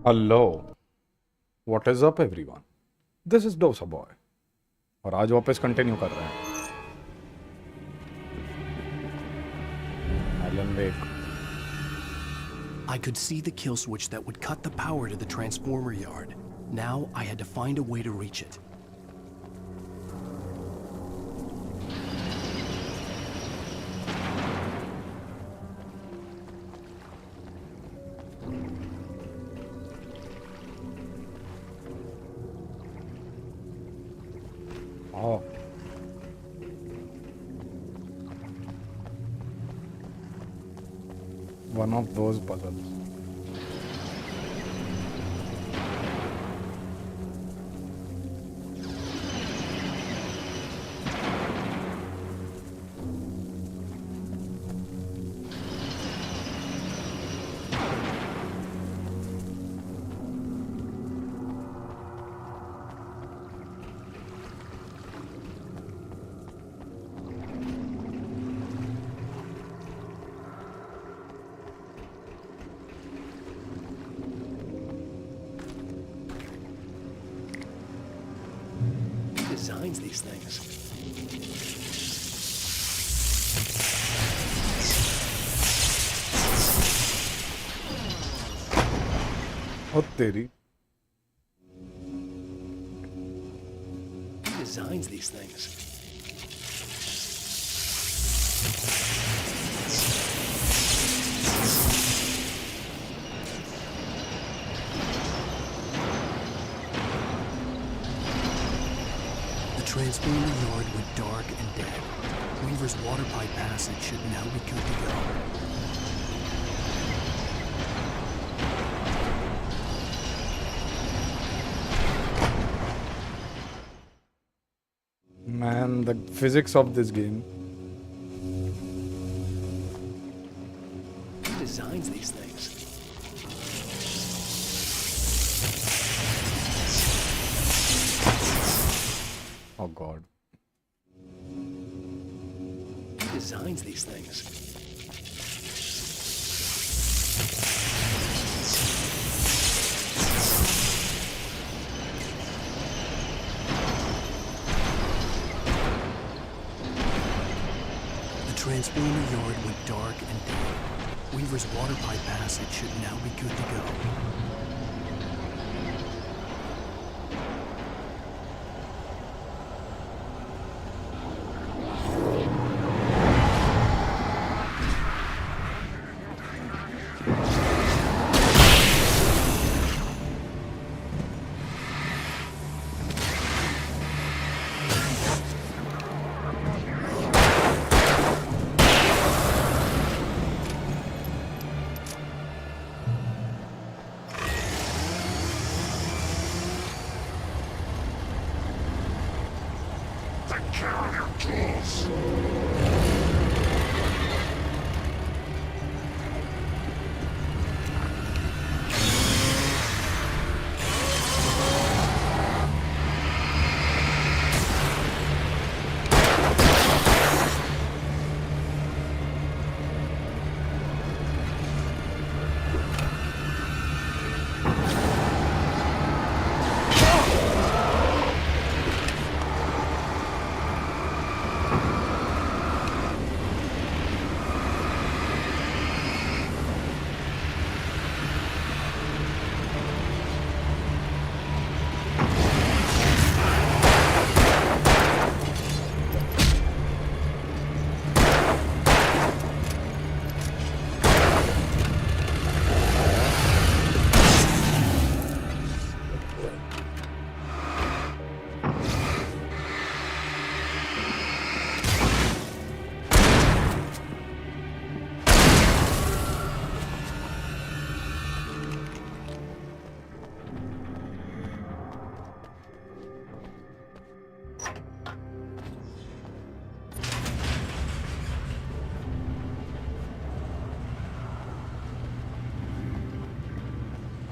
Hello what is up everyone this is dosa boy और आज वापस कंटिन्यू कर रहे हैं Alan Wake I could see the kill switch that would cut the power to the transformer yard. Now I had to find a way to reach it. Oh. One of those puzzles. Who designs these things? Oh तेरी Who designs these things? The transformer yard went dark and dead. Weaver's water pipe passage should now be good to go. man the physics of this game Who designs these things? oh god Who designs these things? The transformer yard went dark and dead. Weaver's water pipe passage should now be good to go.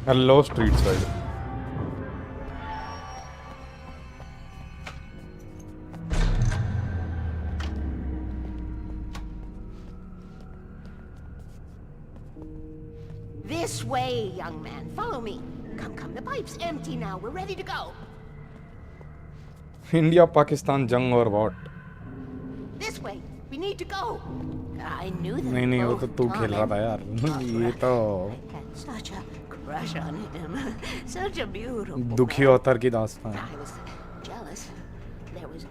hello street side This way, young man. Follow me. Come, the pipe's empty now. We're ready to go. India Pakistan जंग और what? This way. We need to go. I knew them नहीं वो both, तो तू Tom खेल रहा था and यार Barbara. ये तो I had such a crush on him. Such a beautiful दुखी man. औतर की दास्तान है. I was jealous. There was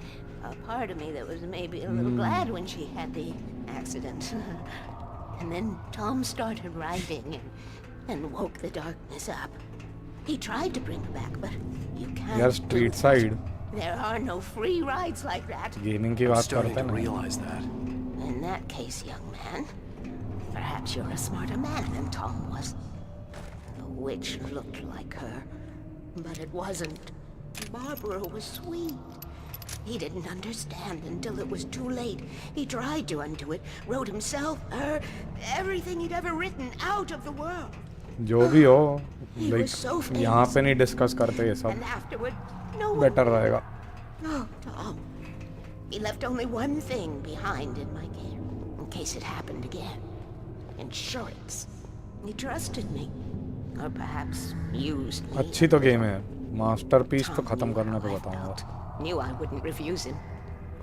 a part of me that was maybe a little glad when she had the accident. And then Tom started writing and woke the darkness up. He tried to bring her back, but you can't. यार do street that. Side There are no free rides like that. Gaming की I'm बात starting करते to हैं ना. realize that. In that case, young man, perhaps you're a smarter man than Tom was. The witch looked like her, but it wasn't. Barbara was sweet. He didn't understand until it was too late. He tried to undo it, wrote himself, her, everything he'd ever written out of the world. जो भी हो He was so like famous. यहाँ पे नहीं discuss करते ये And सब. afterward, no one... better रहेगा. Oh, Tom. He left only one thing behind in my care, in case it happened again. Insurance. He trusted me. Or perhaps used me. अच्छी तो game है. Masterpiece तो Tom खत्म knew करने how पे I बताऊंगा. felt. Knew I wouldn't refuse him.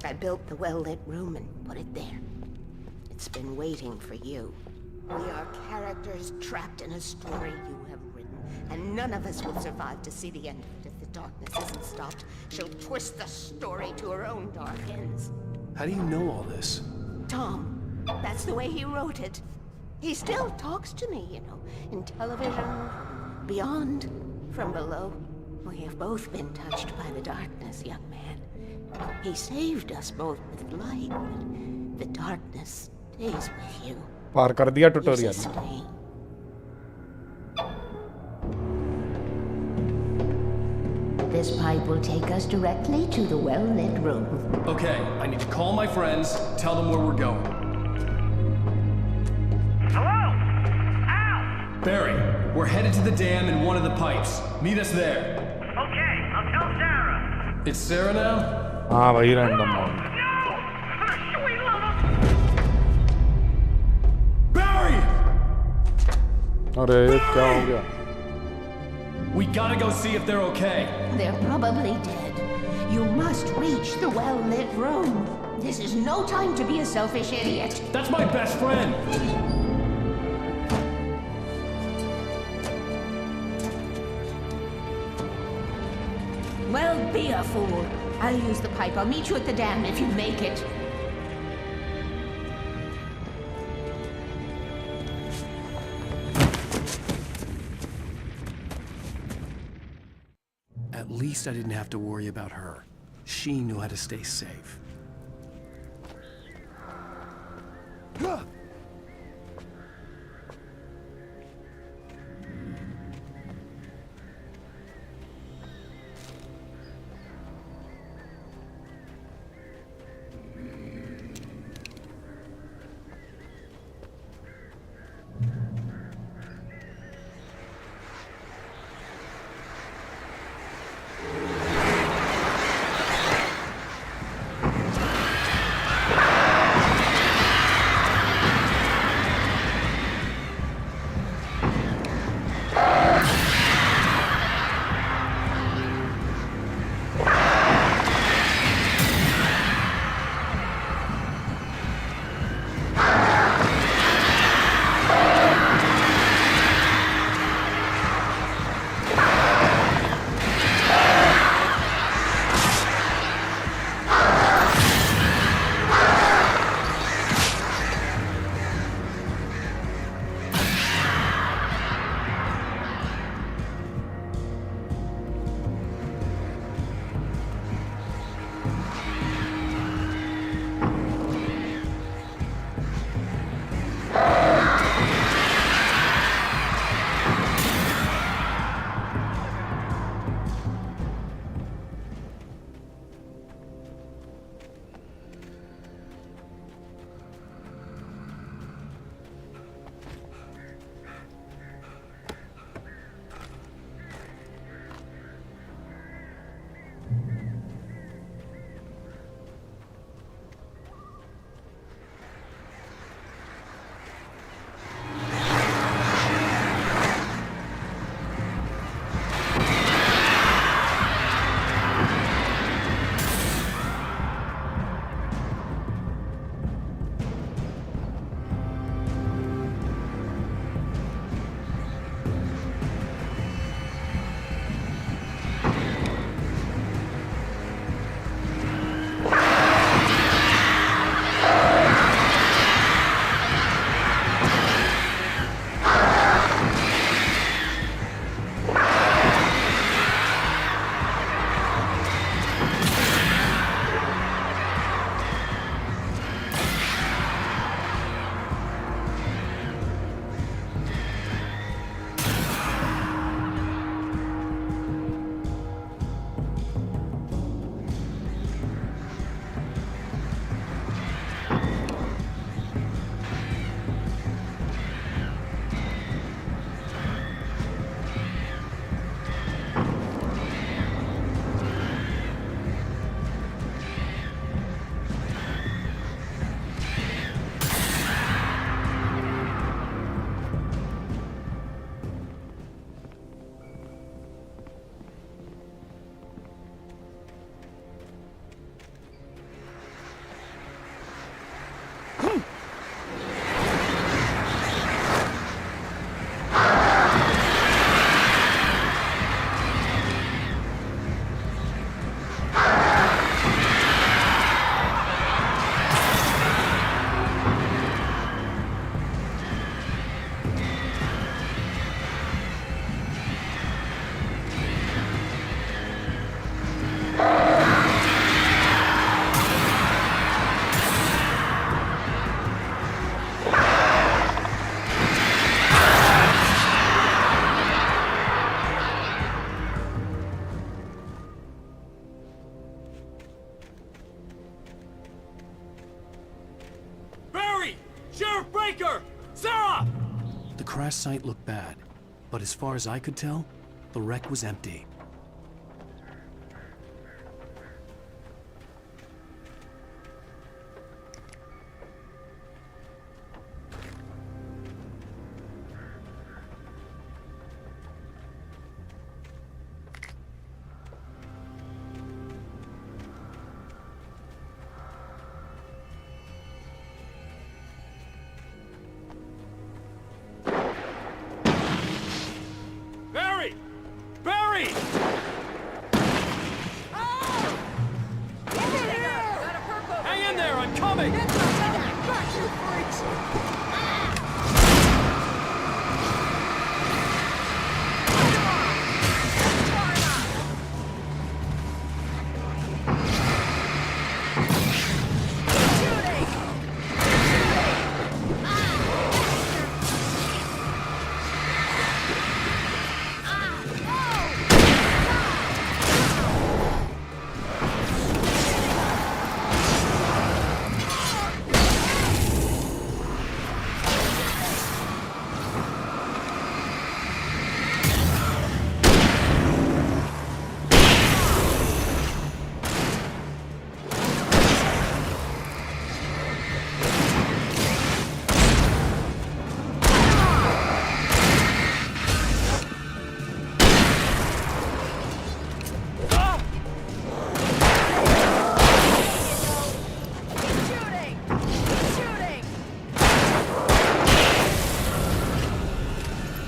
I built the well-lit room and put it there. It's been waiting for you. We are characters trapped in a story you have written, and none of us will survive to see the end of it if the darkness isn't stopped. She'll twist the story to her own dark ends. How do you know all this? Tom, that's the way he wrote it. He still talks to me, in television, beyond, from below. We have both been touched by the darkness, young man. He saved us both with light, but the darkness stays with you. पार कर दिया You tutorial. sustain. This pipe will take us directly to the well-lit room. Okay, I need to call my friends, tell them where we're going. Hello? Al! Barry, we're headed to the dam in one of the pipes. Meet us there. Okay, I'll tell Sarah. It's Sarah now? हाँ वही random No! Mount. Sweet love! Barry! अरे क्या हो गया? We gotta go see if they're okay. They're probably dead. You must reach the well-lit room. This is no time to be a selfish idiot. That's my best friend. Well, be a fool. I'll use the pipe. I'll meet you at the dam if you make it. At least I didn't have to worry about her. She knew how to stay safe. Baker! Sarah! The crash site looked bad, but as far as I could tell, the wreck was empty. Barry! Barry! Hang in there, I'm coming!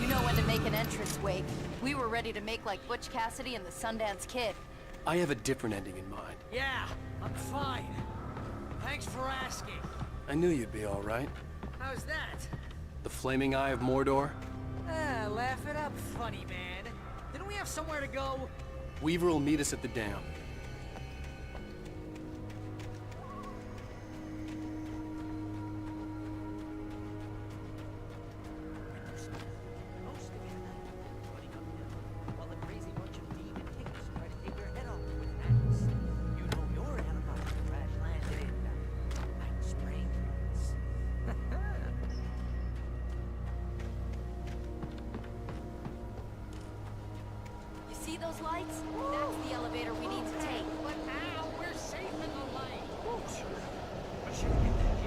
You know when to make an entrance, Wake. We were ready to make like Butch Cassidy and the Sundance Kid. I have a different ending in mind. Yeah, I'm fine. Thanks for asking. I knew you'd be all right. How's that? The flaming eye of Mordor? Ah, laugh it up, funny man. Didn't we have somewhere to go? Weaver will meet us at the dam. You see those lights? That's the elevator we need to take. But now we're safe in the light.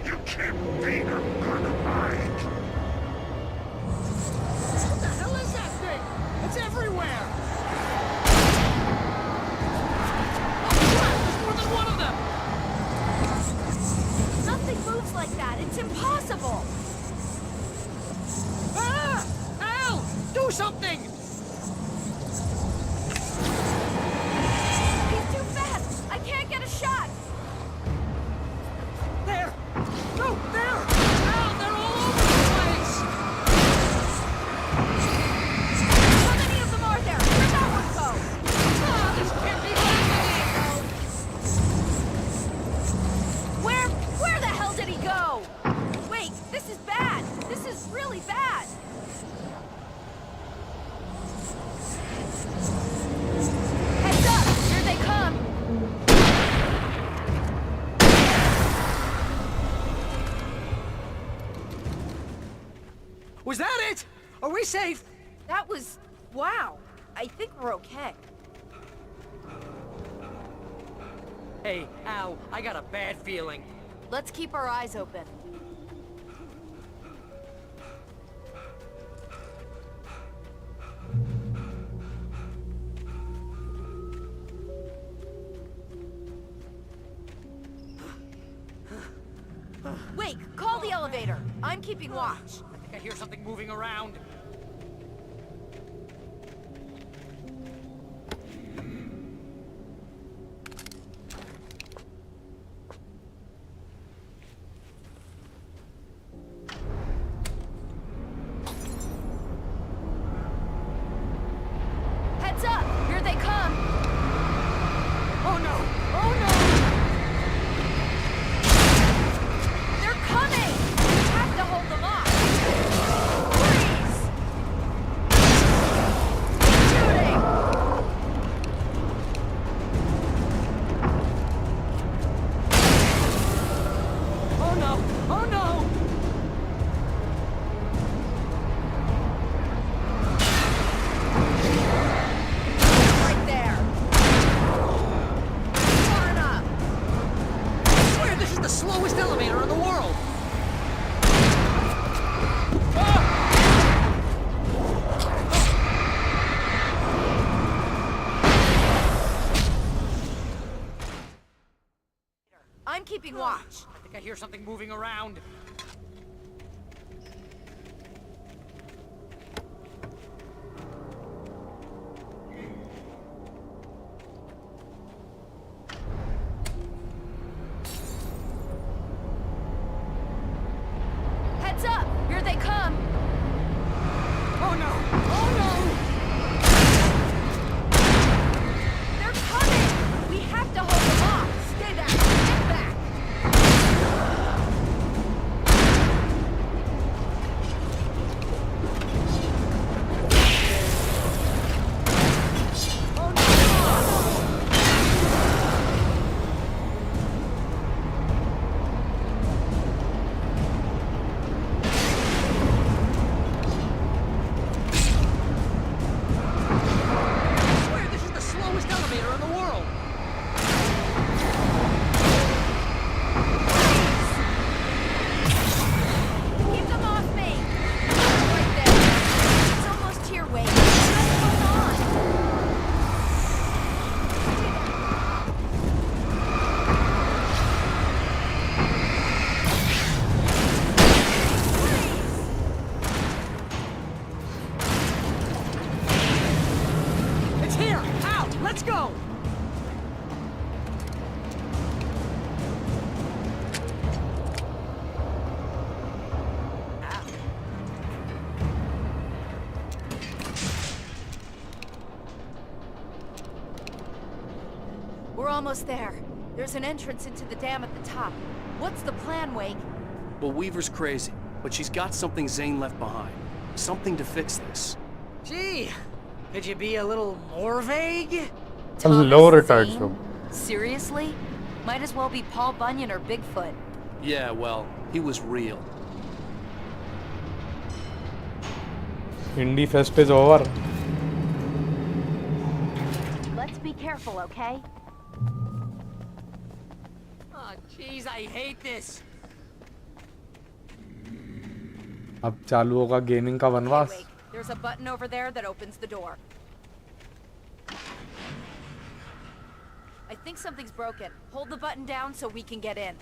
You can't beat a dynamite. What the hell is that thing? It's everywhere! Oh crap! There's more than one of them! Nothing moves like that. It's impossible. Ah! Al! Do something! He's too fast. I can't get a shot. There! No, there! Al, they're all over the place! How many of them are there? Where'd that one go? Ah, this can't be happening! Where the hell did he go? Wait, this is bad. This is really bad. Heads up! Here they come. Was that it? Are we safe? That was... wow. I think we're okay. Hey, Al, I got a bad feeling. Let's keep our eyes open. Wait, call the elevator. I'm keeping watch. I think I hear something moving around. Heads up! Here they come! Oh no! Oh no! They're coming! We have to hold them off! Freeze! Taking watch. I think I hear something moving around. Heads up! Here they come! Oh no! Oh no! They're coming! We have to hold them off! Stay back! Get back! I swear this is the slowest elevator in the world! Keep them off me! Right there. It's almost here, Wade. Just hold on! It's here! Out! Let's go! We're almost there. There's an entrance into the dam at the top. What's the plan, Wake? Well, Weaver's crazy, but she's got something Zane left behind. Something to fix this. Gee, could you be a little more vague? A low Thomas retired Zane? show. Seriously? Might as well be Paul Bunyan or Bigfoot. Yeah, well, he was real. Indie Fest is over. Let's be careful, okay? Oh, jeez, I hate this. अब चालू होगा gaming का Okay, वनवास. Wake. There's a button over there that opens the door. I think something's broken. Hold the button down so we can get in.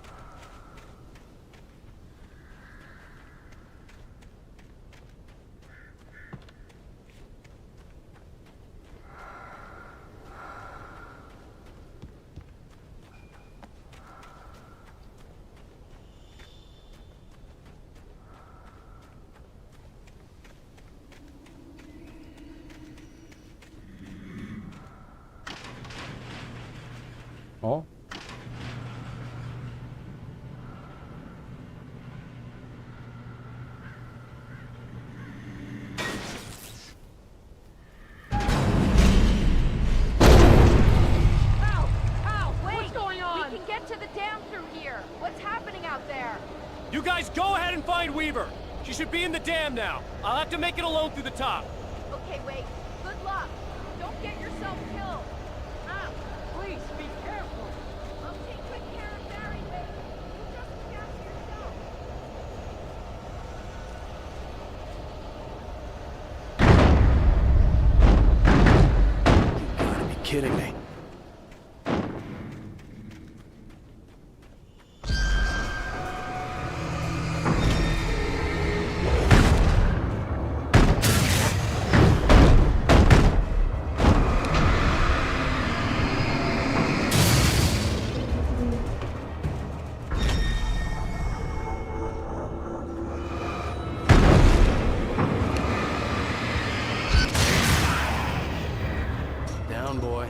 Oh. Wait! What's going on? We can get to the dam through here. What's happening out there? You guys go ahead and find Weaver. She should be in the dam now. I'll have to make it alone through the top. Okay, Wake. Good luck. Don't get yourself killed. Ah, please, be careful. I'll take good care of Barry, Wake. You just look after yourself. You gotta be kidding me. Down, boy.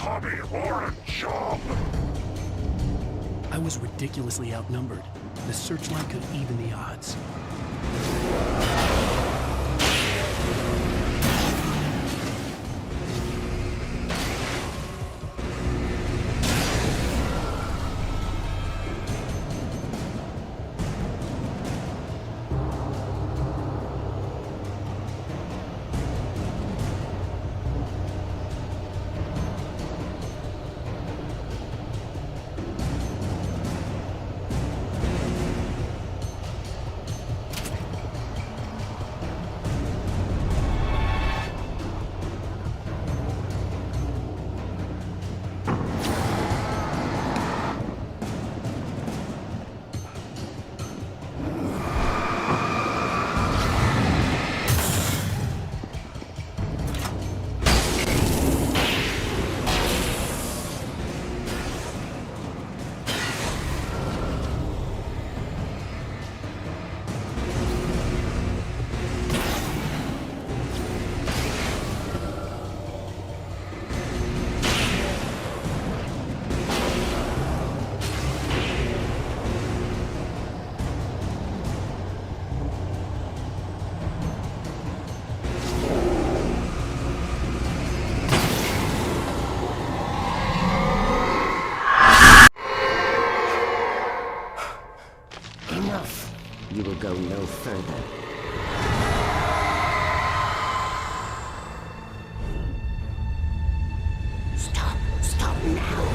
hobby or a job. I was ridiculously outnumbered. The searchlight could even the odds. Enough. You will go no further. Stop. Stop now.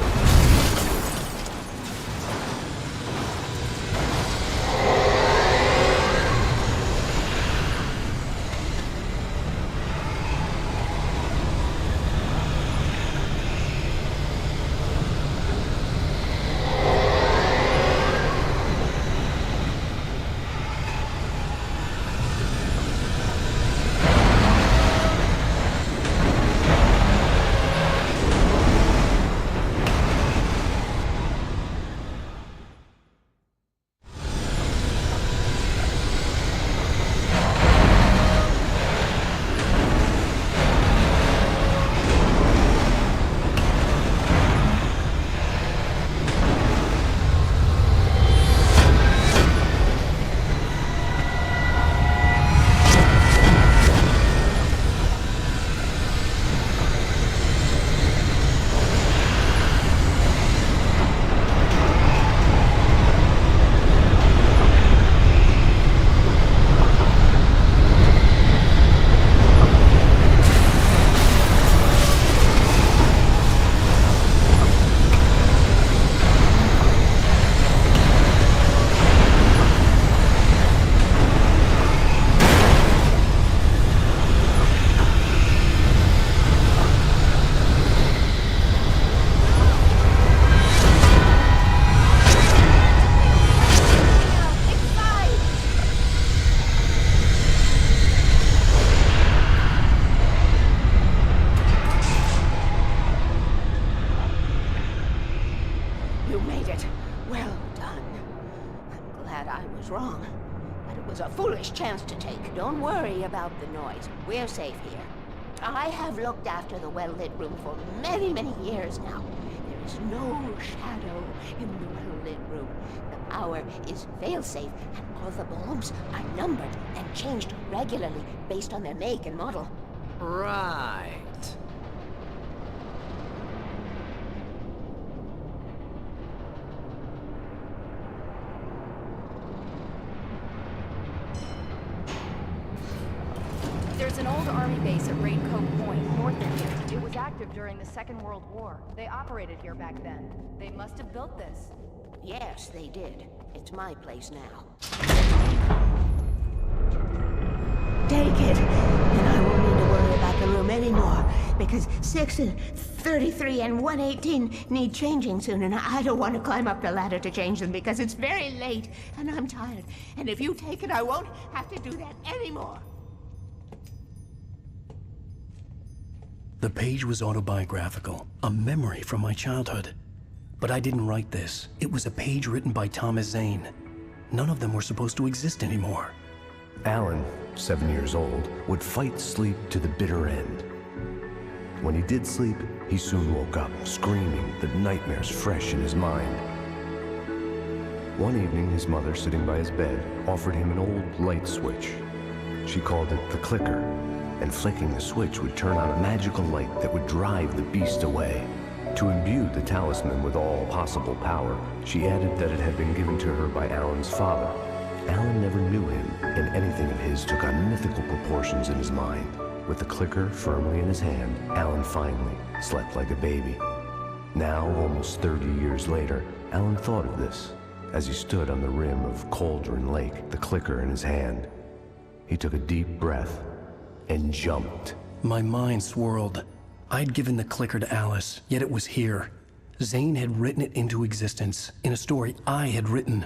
You made it. Well done. I'm glad I was wrong. But it was a foolish chance to take. Don't worry about the noise. We're safe here. I have looked after the well-lit room for many, many years now. There is no shadow in the well-lit room. The power is fail-safe, and all the bulbs are numbered and changed regularly based on their make and model. Right. There's an old army base at Raincoat Point, north of here. It was active during the Second World War. They operated here back then. They must have built this. Yes, they did. It's my place now. Take it, and I won't need to worry about the room anymore, because 6 and 33 and 118 need changing soon, and I don't want to climb up the ladder to change them because it's very late, and I'm tired. And if you take it, I won't have to do that anymore. The page was autobiographical, a memory from my childhood. But I didn't write this. It was a page written by Thomas Zane. None of them were supposed to exist anymore. Alan, 7 years old, would fight sleep to the bitter end. When he did sleep, he soon woke up, screaming, the nightmares fresh in his mind. One evening, his mother, sitting by his bed, offered him an old light switch. She called it the clicker, and flicking the switch would turn on a magical light that would drive the beast away. To imbue the talisman with all possible power, she added that it had been given to her by Alan's father. Alan never knew him, and anything of his took on mythical proportions in his mind. With the clicker firmly in his hand, Alan finally slept like a baby. Now, almost 30 years later, Alan thought of this as he stood on the rim of Cauldron Lake, the clicker in his hand. He took a deep breath and jumped. My mind swirled. I'd given the clicker to Alice, yet it was here. Zane had written it into existence in a story I had written.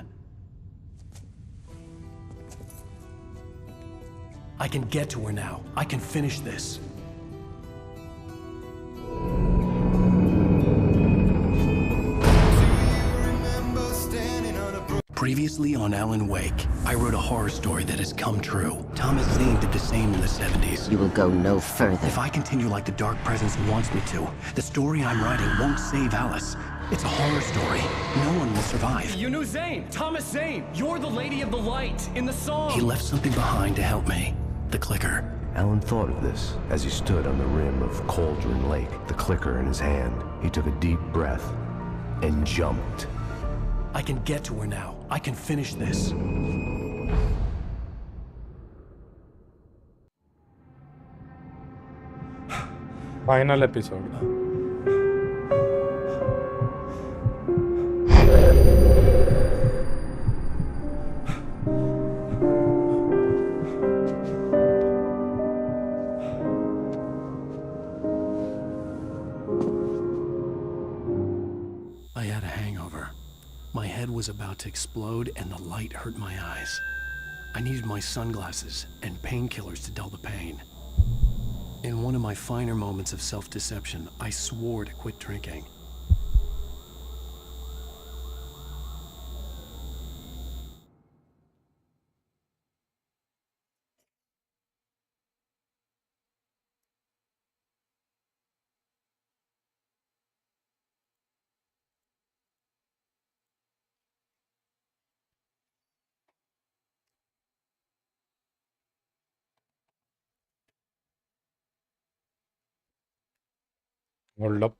I can get to her now. I can finish this. Previously on Alan Wake, I wrote a horror story that has come true. Thomas Zane did the same in the 70s. You will go no further. If I continue like the Dark Presence wants me to, the story I'm writing won't save Alice. It's a horror story. No one will survive. You knew Zane! Thomas Zane! You're the Lady of the Light in the song! He left something behind to help me. The clicker. Alan thought of this as he stood on the rim of Cauldron Lake, the clicker in his hand. He took a deep breath and jumped. I can get to her now. I can finish this. Final episode. I had a hangover. My head was about to explode and the light hurt my eyes. I needed my sunglasses and painkillers to dull the pain. In one of my finer moments of self-deception, I swore to quit drinking. Hold up.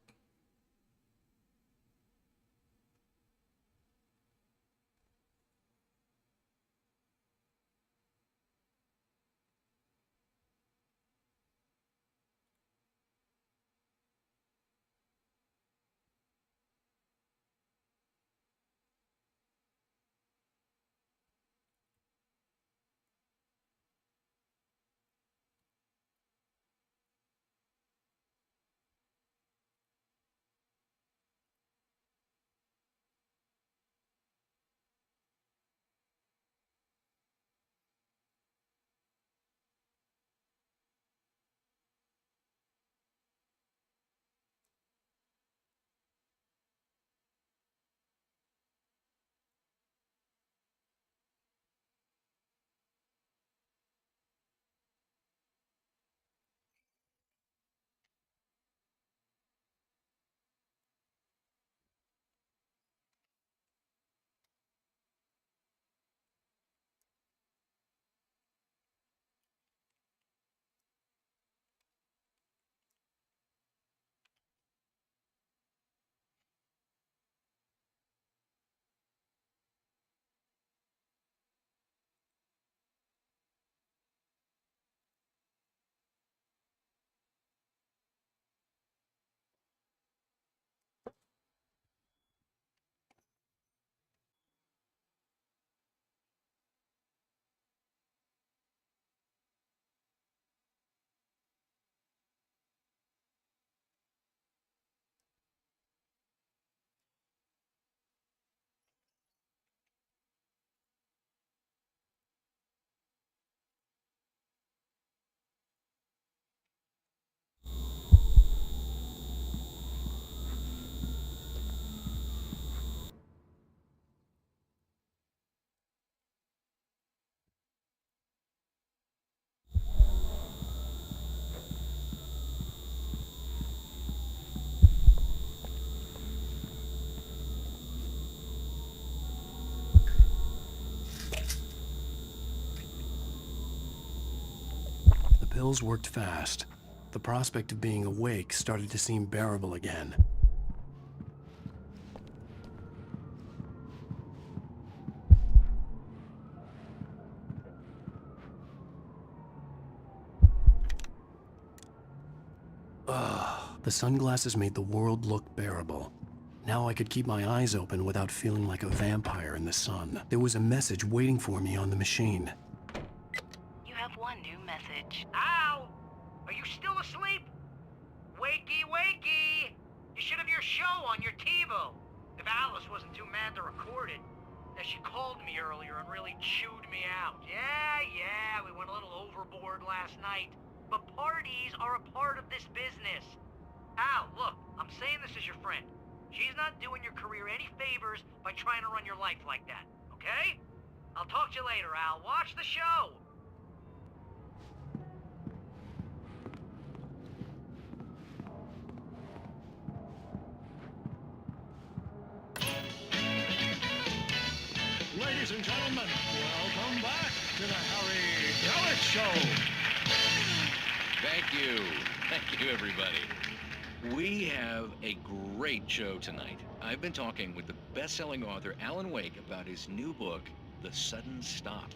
pills worked fast. The prospect of being awake started to seem bearable again. The sunglasses made the world look bearable. Now I could keep my eyes open without feeling like a vampire in the sun. There was a message waiting for me on the machine. You have one new message. Al! Are you still asleep? Wakey, wakey! You should have your show on your TiVo. If Alice wasn't too mad to record it. Now, she called me earlier and really chewed me out. Yeah, we went a little overboard last night. But parties are a part of this business. Al, look, I'm saying this as your friend. She's not doing your career any favors by trying to run your life like that, okay? I'll talk to you later, Al. Watch the show! Ladies and gentlemen, welcome back to the Harry Ellis Show. Thank you. Thank you, everybody. We have a great show tonight. I've been talking with the best-selling author Alan Wake about his new book, The Sudden Stop.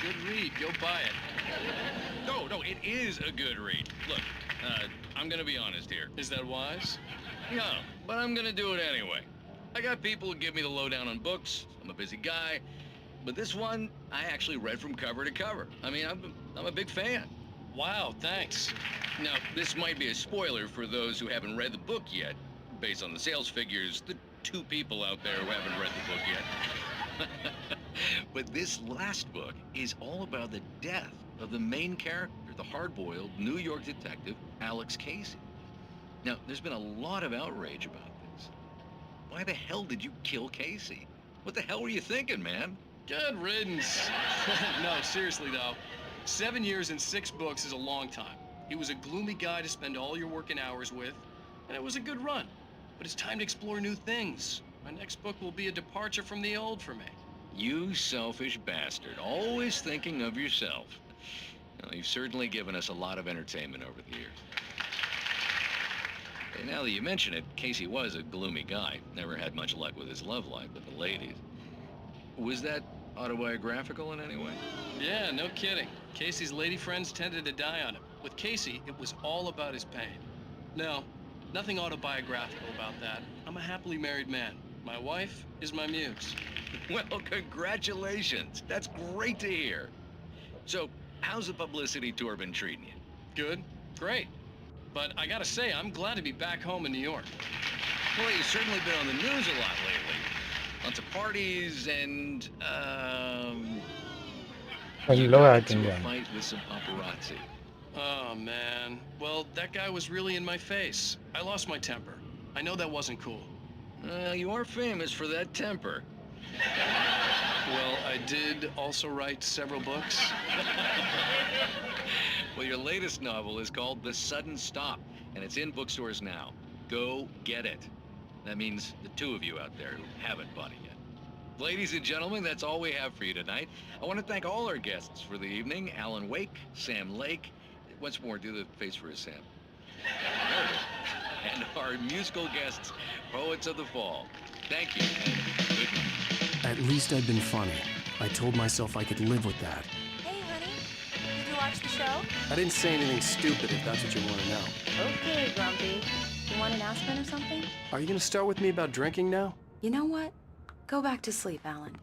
Good read. Go buy it. No, it is a good read. Look, I'm gonna be honest here. Is that wise? No, but I'm gonna do it anyway. I got people who give me the lowdown on books. I'm a busy guy. But this one, I actually read from cover to cover. I mean, I'm a big fan. Wow, thanks. Now, this might be a spoiler for those who haven't read the book yet. Based on the sales figures, the 2 people out there who haven't read the book yet. But this last book is all about the death of the main character, the hard-boiled New York detective, Alex Casey. Now, there's been a lot of outrage about this. Why the hell did you kill Casey? What the hell were you thinking, man? Good riddance. No, seriously though. 7 years and 6 books is a long time. He was a gloomy guy to spend all your working hours with, and it was a good run. But it's time to explore new things. My next book will be a departure from the old for me. You selfish bastard, always thinking of yourself. Well, you've certainly given us a lot of entertainment over the years. And now that you mention it, Casey was a gloomy guy. Never had much luck with his love life with the ladies. Was that autobiographical in any way? Yeah, no kidding. Casey's lady friends tended to die on him. With Casey, it was all about his pain. No, nothing autobiographical about that. I'm a happily married man. My wife is my muse. Well, congratulations. That's great to hear. So, how's the publicity tour been treating you? Good, great. But I gotta say, I'm glad to be back home in New York. Well, you've certainly been on the news a lot lately. Lots of parties and, you got into a fight with some paparazzi. Oh, man. Well, that guy was really in my face. I lost my temper. I know that wasn't cool. Well, you are famous for that temper. Well, I did also write several books. Well, your latest novel is called The Sudden Stop, and it's in bookstores now. Go get it. That means the 2 of you out there who haven't bought it yet. Ladies and gentlemen, that's all we have for you tonight. I want to thank all our guests for the evening. Alan Wake, Sam Lake. Once more, do the face for us, Sam. There it is. And our musical guests, Poets of the Fall. Thank you, and good night. At least I'd been funny. I told myself I could live with that. Hey, honey. Did you watch the show? I didn't say anything stupid if that's what you want to know. Okay, Grumpy. You want an aspirin or something? Are you gonna start with me about drinking now? You know what? Go back to sleep, Alan.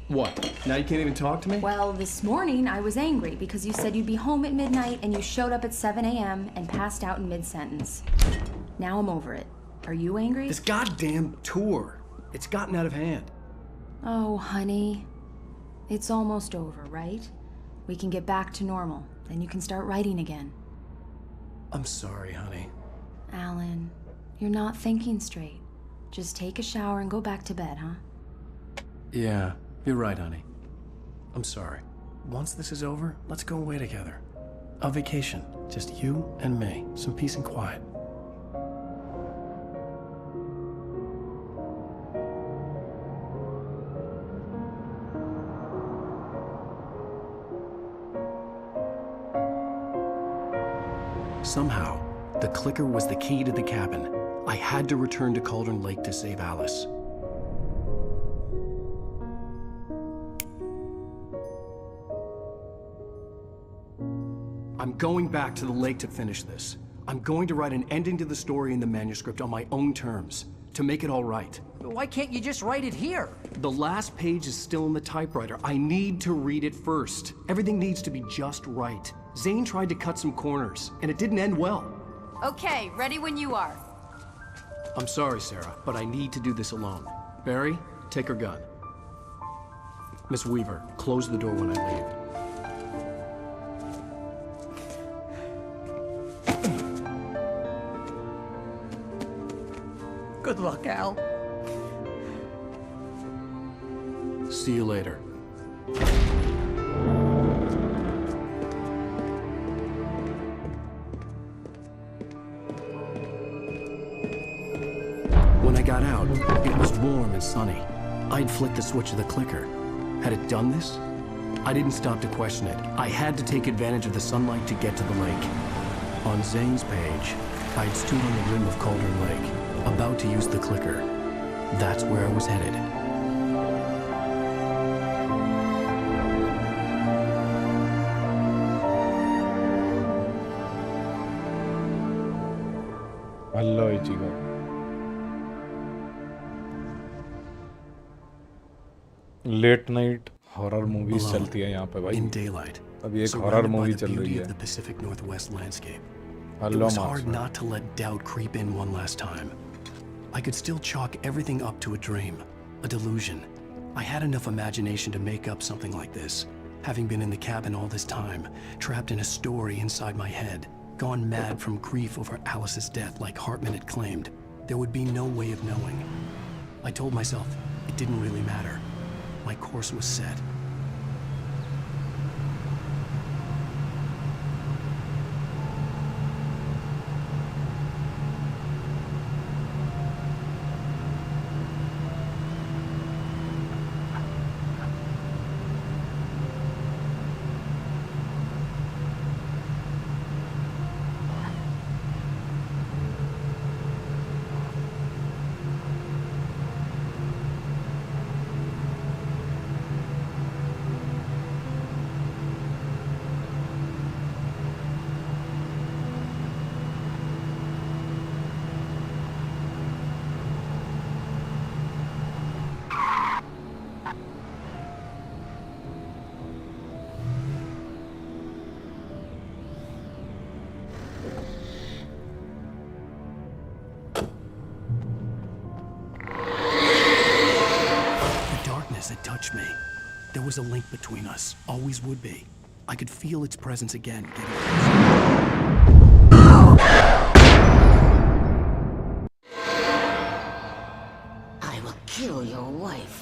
What? Now you can't even talk to me? Well, this morning I was angry because you said you'd be home at midnight and you showed up at 7 a.m. and passed out in mid-sentence. Now I'm over it. Are you angry? This goddamn tour. It's gotten out of hand. Oh, honey. It's almost over, right? We can get back to normal. Then you can start writing again. I'm sorry, honey. Alan, you're not thinking straight. Just take a shower and go back to bed, huh? Yeah, you're right, honey. I'm sorry. Once this is over, let's go away together. A vacation. Just you and me. Some peace and quiet. Somehow, the clicker was the key to the cabin. I had to return to Cauldron Lake to save Alice. I'm going back to the lake to finish this. I'm going to write an ending to the story in the manuscript on my own terms, to make it all right. Why can't you just write it here? The last page is still in the typewriter. I need to read it first. Everything needs to be just right. Zane tried to cut some corners, and it didn't end well. Okay, ready when you are. I'm sorry, Sarah, but I need to do this alone. Barry, take her gun. Miss Weaver, close the door when I leave. Good luck, Al. See you later. When I got out, it was warm and sunny. I'd flicked the switch of the clicker. Had it done this? I didn't stop to question it. I had to take advantage of the sunlight to get to the lake. On Zane's page, I'd stood on the rim of Cauldron Lake, about to use the clicker. That's where I was headed. Allah Ichigo. Late night horror movies चलती है यहाँ पे भाई. In daylight. अभी एक horror movie चल रही है. The Pacific Northwest landscape. It Hello, was hard Master. not to let doubt creep in one last time. I could still chalk everything up to a dream, a delusion. I had enough imagination to make up something like this, having been in the cabin all this time, trapped in a story inside my head, gone mad from grief over Alice's death like Hartman had claimed. There would be no way of knowing. I told myself it didn't really matter. My course was set. Had touched me. There was a link between us, always would be. I could feel its presence again, getting closer. I will kill your wife.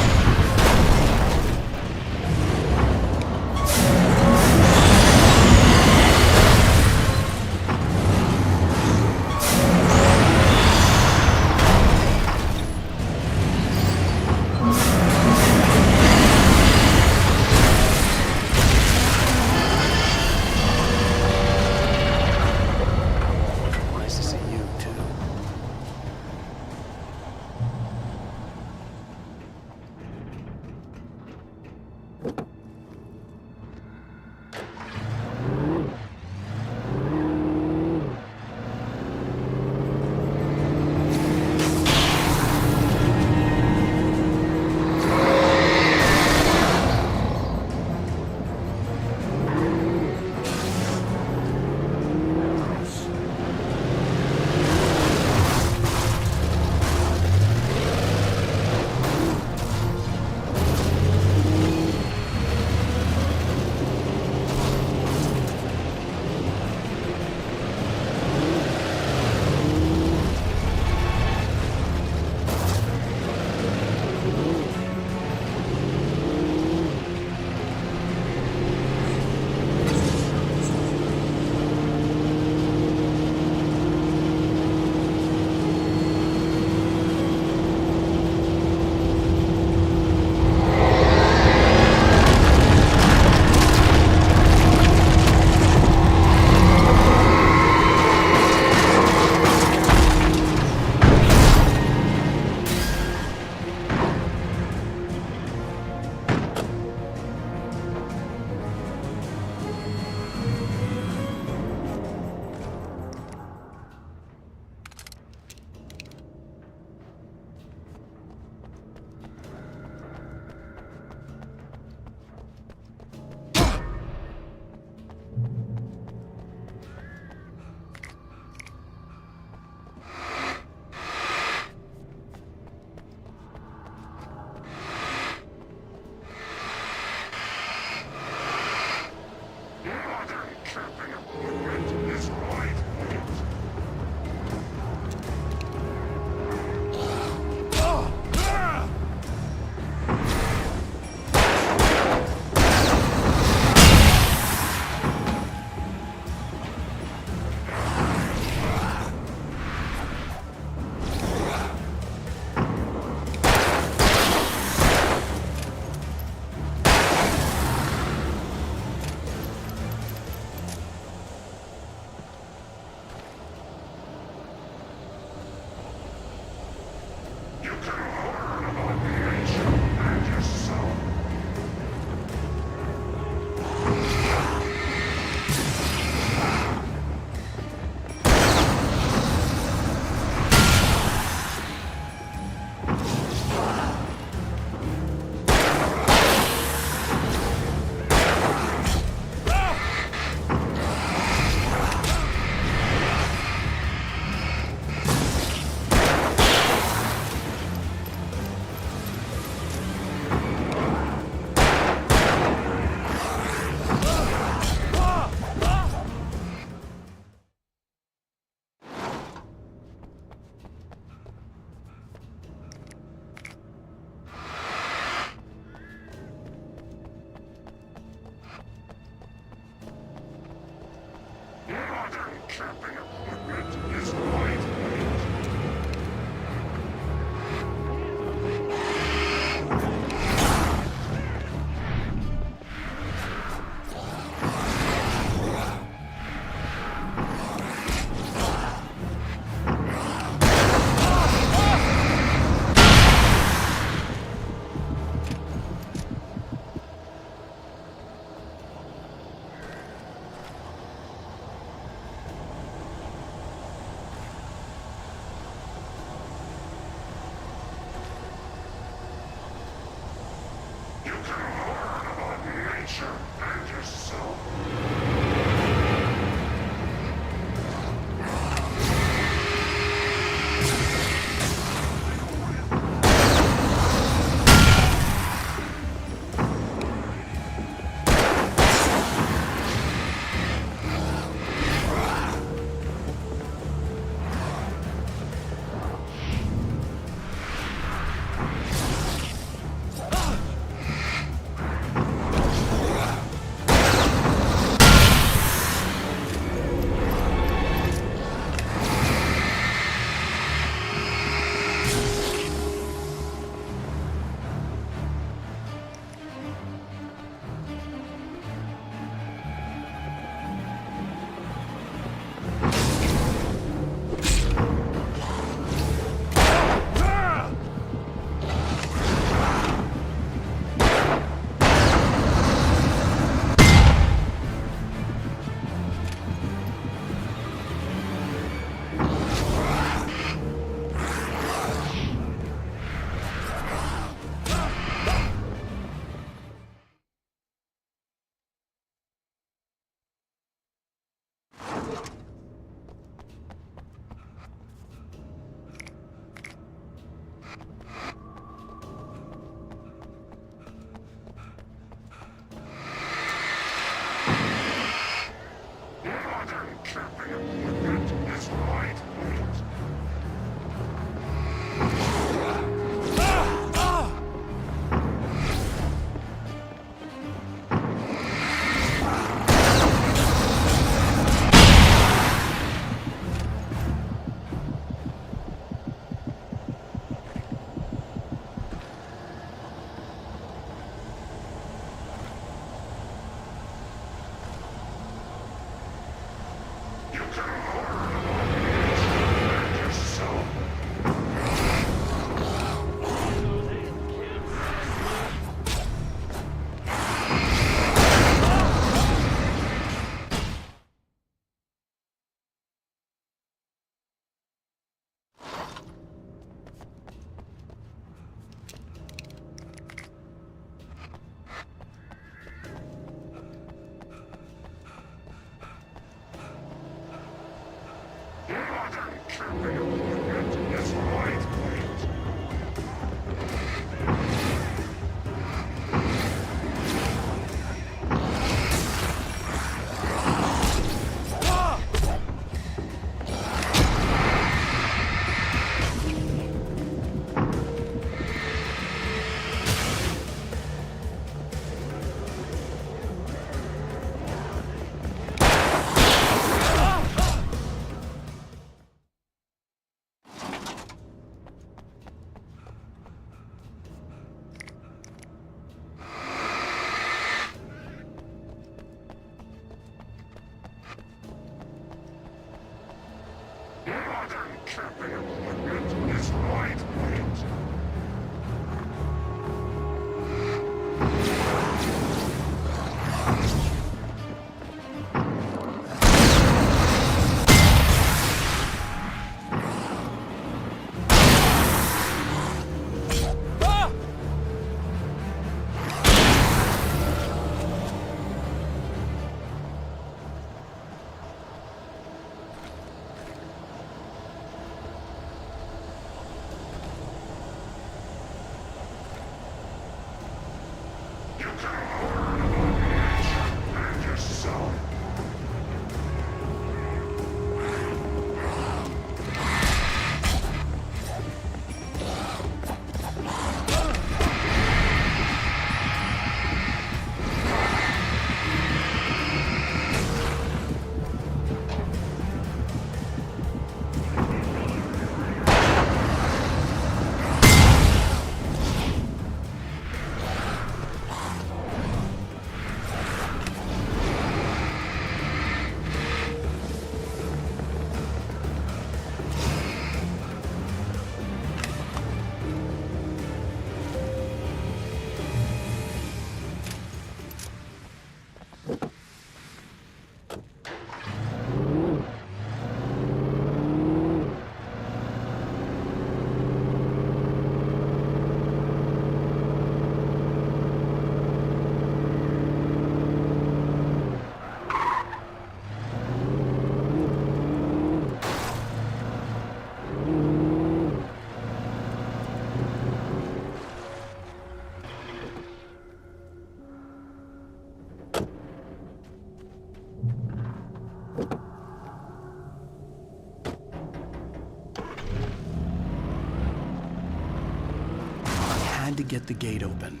Had to get the gate open.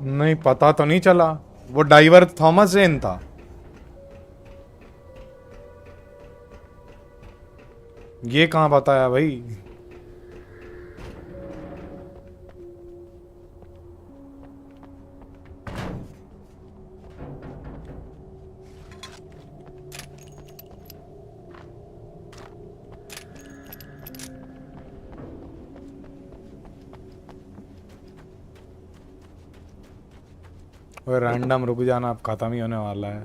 नहीं पता तो नहीं चला। वो driver Thomas जेन था। ये कहाँ बताया भाई? और रैंडम रुक जाना, अब खत्म ही होने वाला है।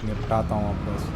निपटाता हूँ अब बस।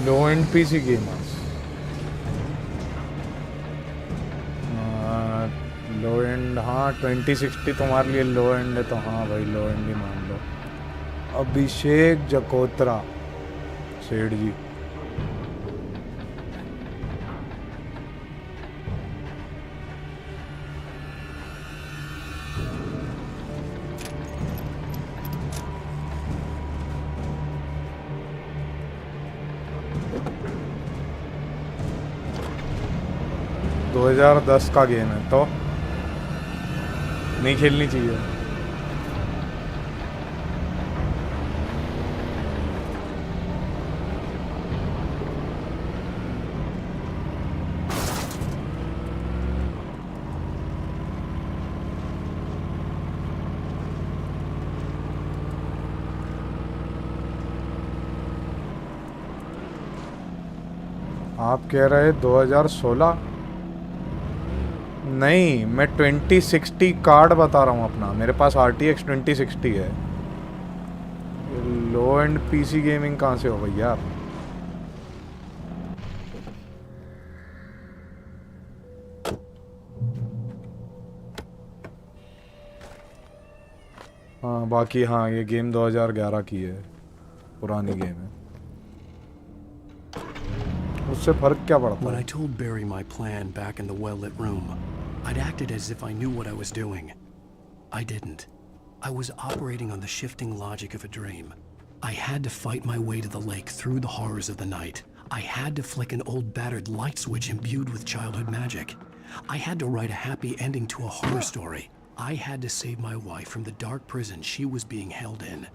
Low end PC gamers, low end, हाँ 2060 तुम्हारे लिए लो एंड है तो हाँ भाई लो एंड ही मान लो। अभिषेक जकोत्रा सेठ जी, दो 2010 का गेम है तो नहीं खेलनी चाहिए। आप कह रहे 2016? नहीं, मैं 2060 कार्ड बता रहा हूँ अपना, मेरे पास RTX 2060 है। लो एंड पीसी गेमिंग कहाँ से हो भैया? हाँ बाकी हाँ, ये गेम 2011 की है, पुरानी गेम है, उससे फर्क क्या पड़ता When है? I told Barry my plan back in the well-lit room, I'd acted as if I knew what I was doing. I didn't. I was operating on the shifting logic of a dream. I had to fight my way to the lake through the horrors of the night. I had to flick an old battered light switch imbued with childhood magic. I had to write a happy ending to a horror story. I had to save my wife from the dark prison she was being held in.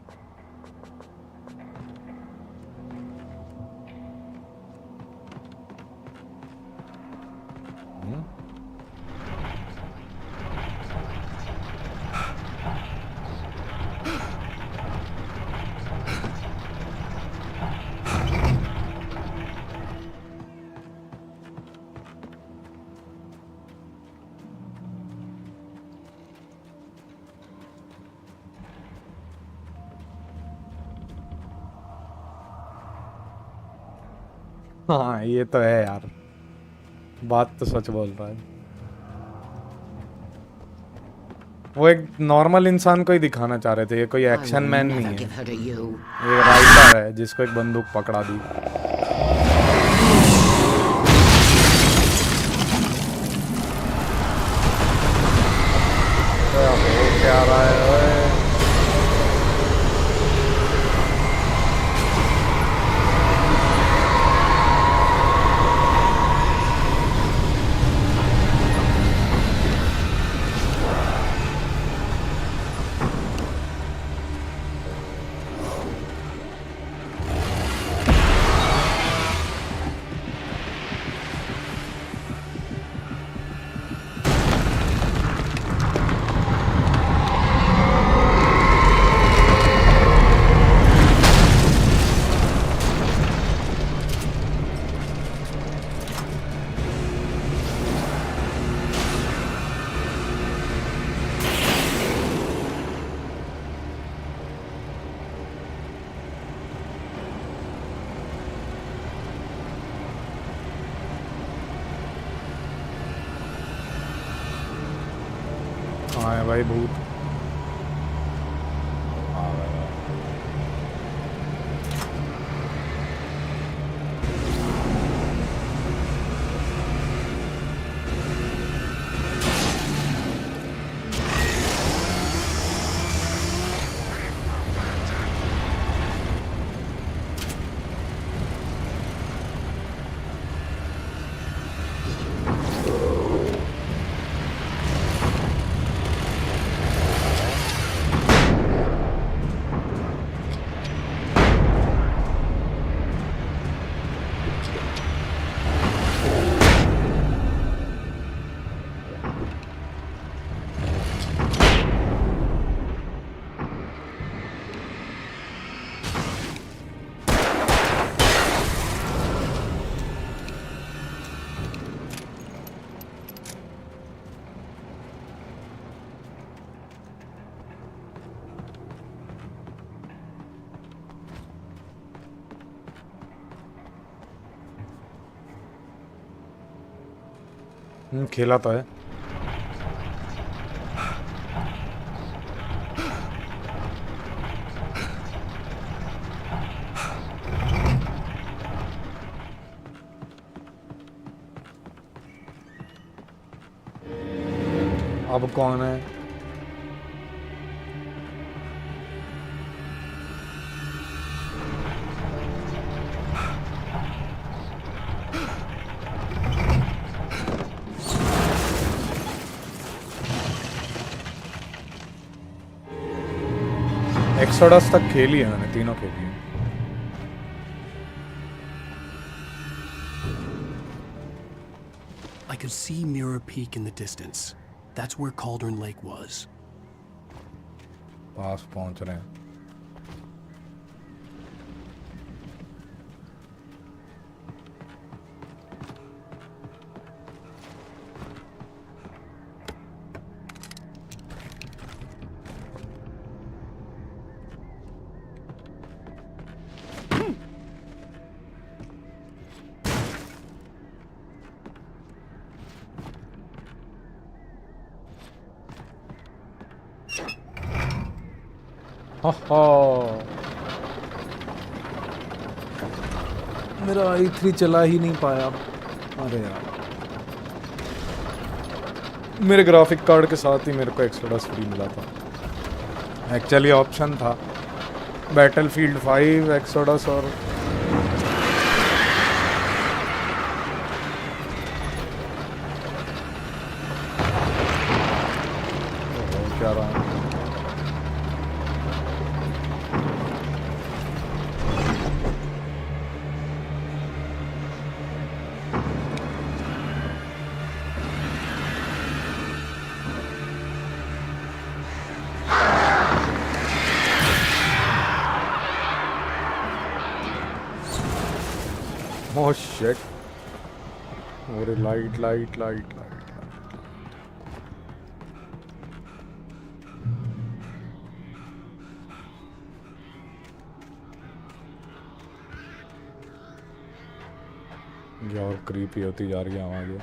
हाँ ये तो है यार, बात तो सच बोल रहा है। वो एक नॉर्मल इंसान को ही दिखाना चाह रहे थे, ये कोई एक्शन मैन नहीं है, ये राइटर है जिसको एक बंदूक पकड़ा दी। क्या रहा है ओए? हाँ है भाई भूत। खेला तो है। अब कौन है? एक्सोडस तक खेली है मैंने, तीनों खेली है। I could see Mirror Peak in the distance. That's where Cauldron Lake was. पास पहुंच रहे हैं। मेरा i3 चला ही नहीं पाया। अरे यार, मेरे ग्राफिक कार्ड के साथ ही मेरे को एक्सोडस फ्री मिला था। एक्चुअली ऑप्शन था बैटलफील्ड 5, एक्सोडस और क्या रहा है। Oh shit. और लाइट लाइट लाइट लाइट। ये और क्रीपी होती जा रही है आवाज़।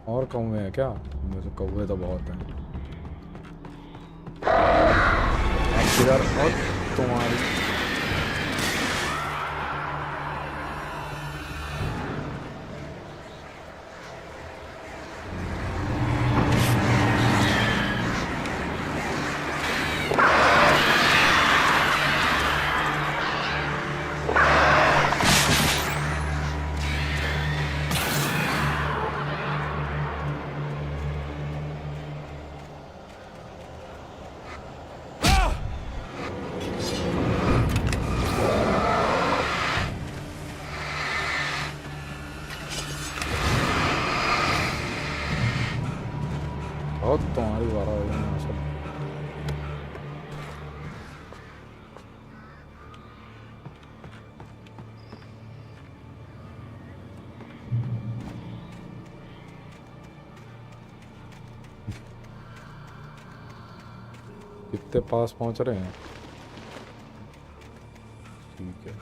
और कौवे हैं क्या? मुझे कौवे तो बहुत हैं। और तुम्हारी तुम्हारी बारा हो गई सब। कितने पास पहुंच रहे हैं? ठीक है।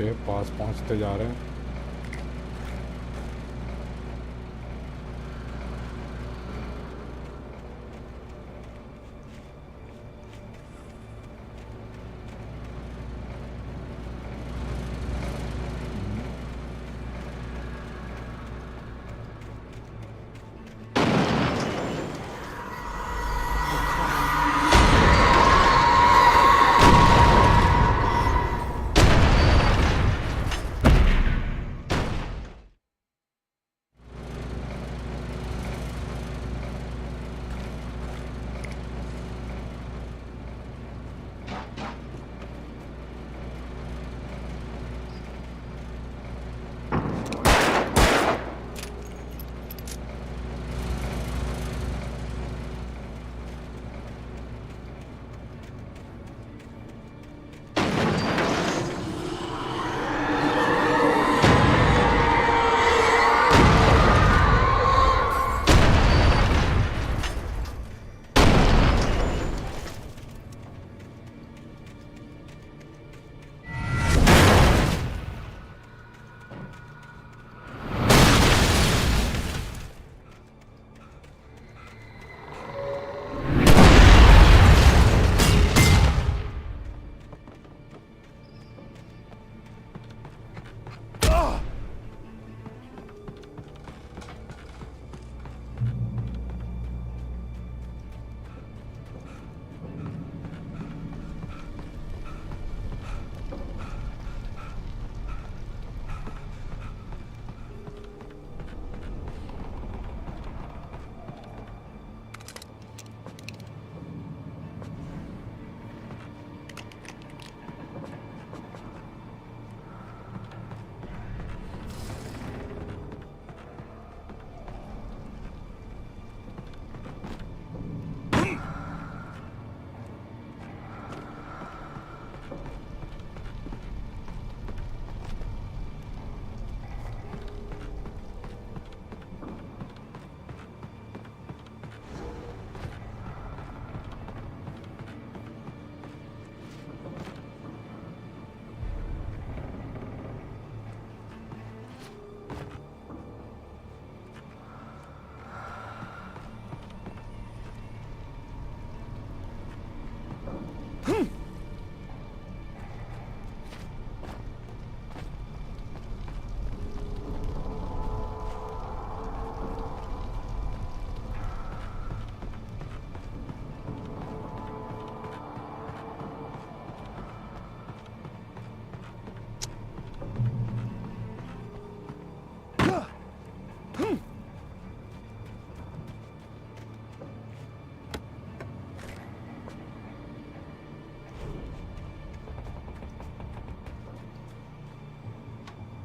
ओके पास पहुंचते जा रहे हैं।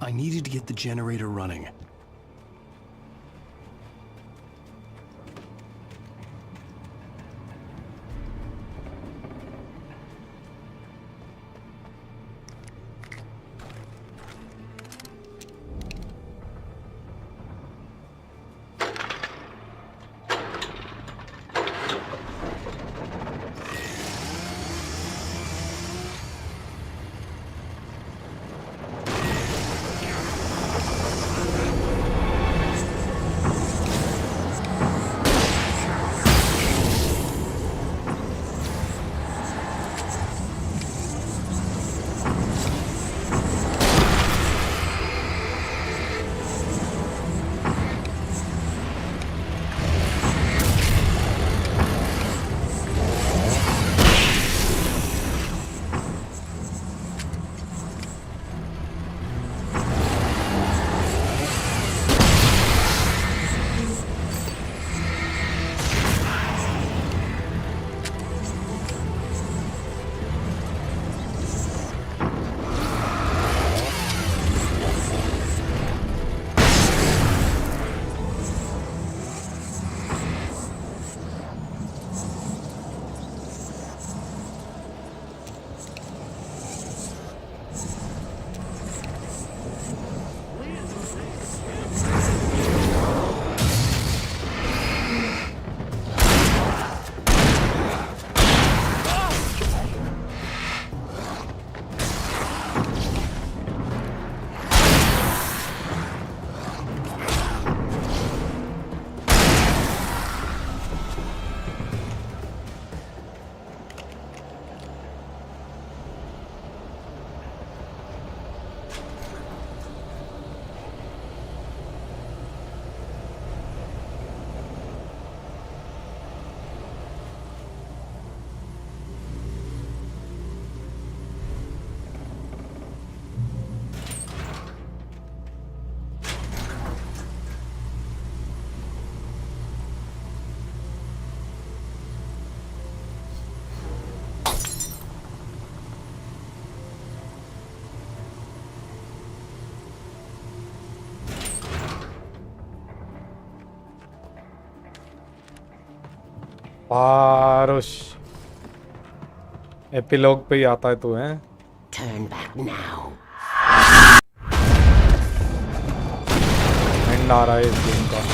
I needed to get the generator running. पारुष एपिलॉग पे ही आता है तू है। Turn back now. एंड आ रहा है इस गेम का।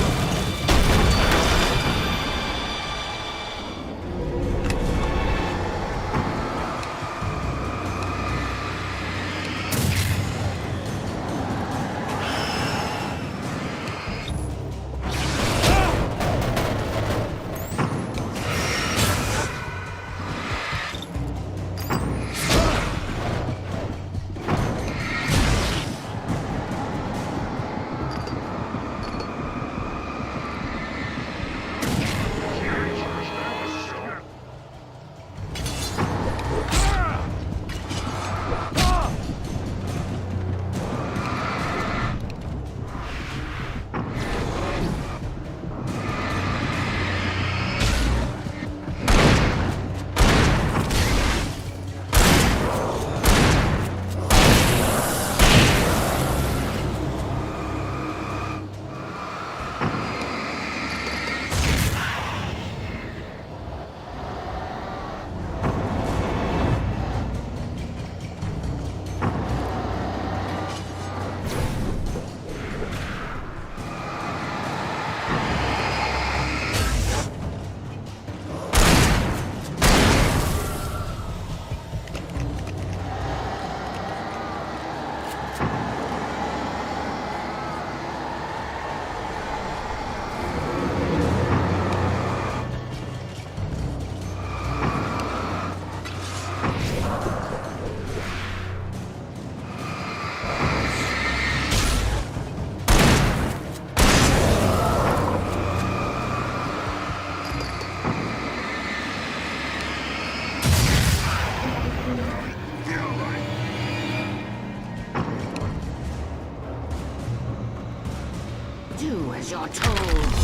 Do as you're told.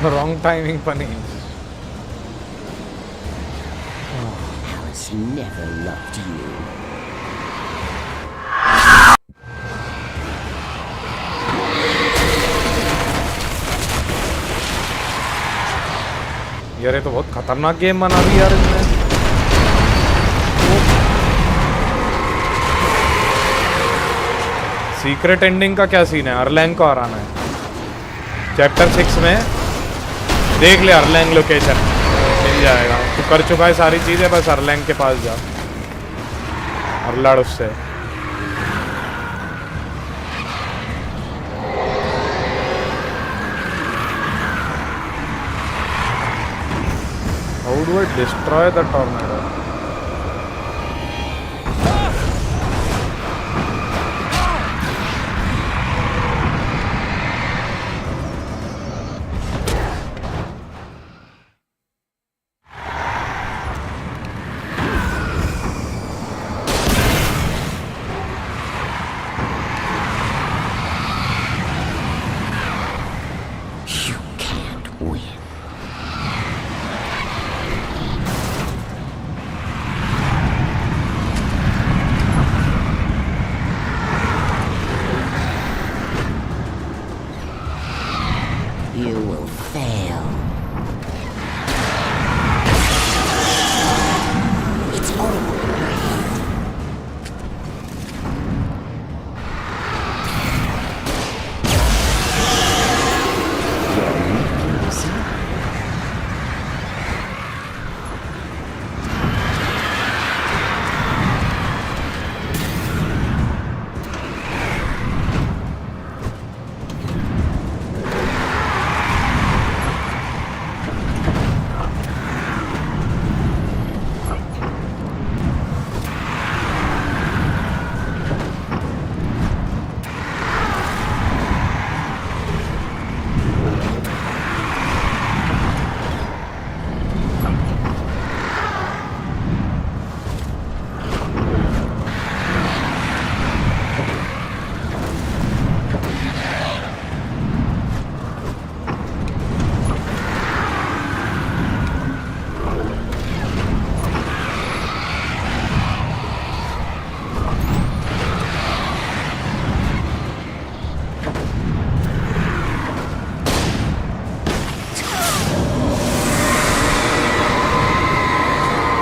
Wrong timing funny. Alice never loved you. यार ये तो बहुत खतरनाक गेम बना दी यार इसने। सीक्रेट एंडिंग का क्या सीन है? अर्लैंग को हराना है। चैप्टर 6 में देख ले अर्लैंग लोकेशन मिल जाएगा। तू कर चुका है सारी चीजें, बस अर्लैंग के पास जा और लड़ उससे। How do I destroy the tornado? You will fail. It's over.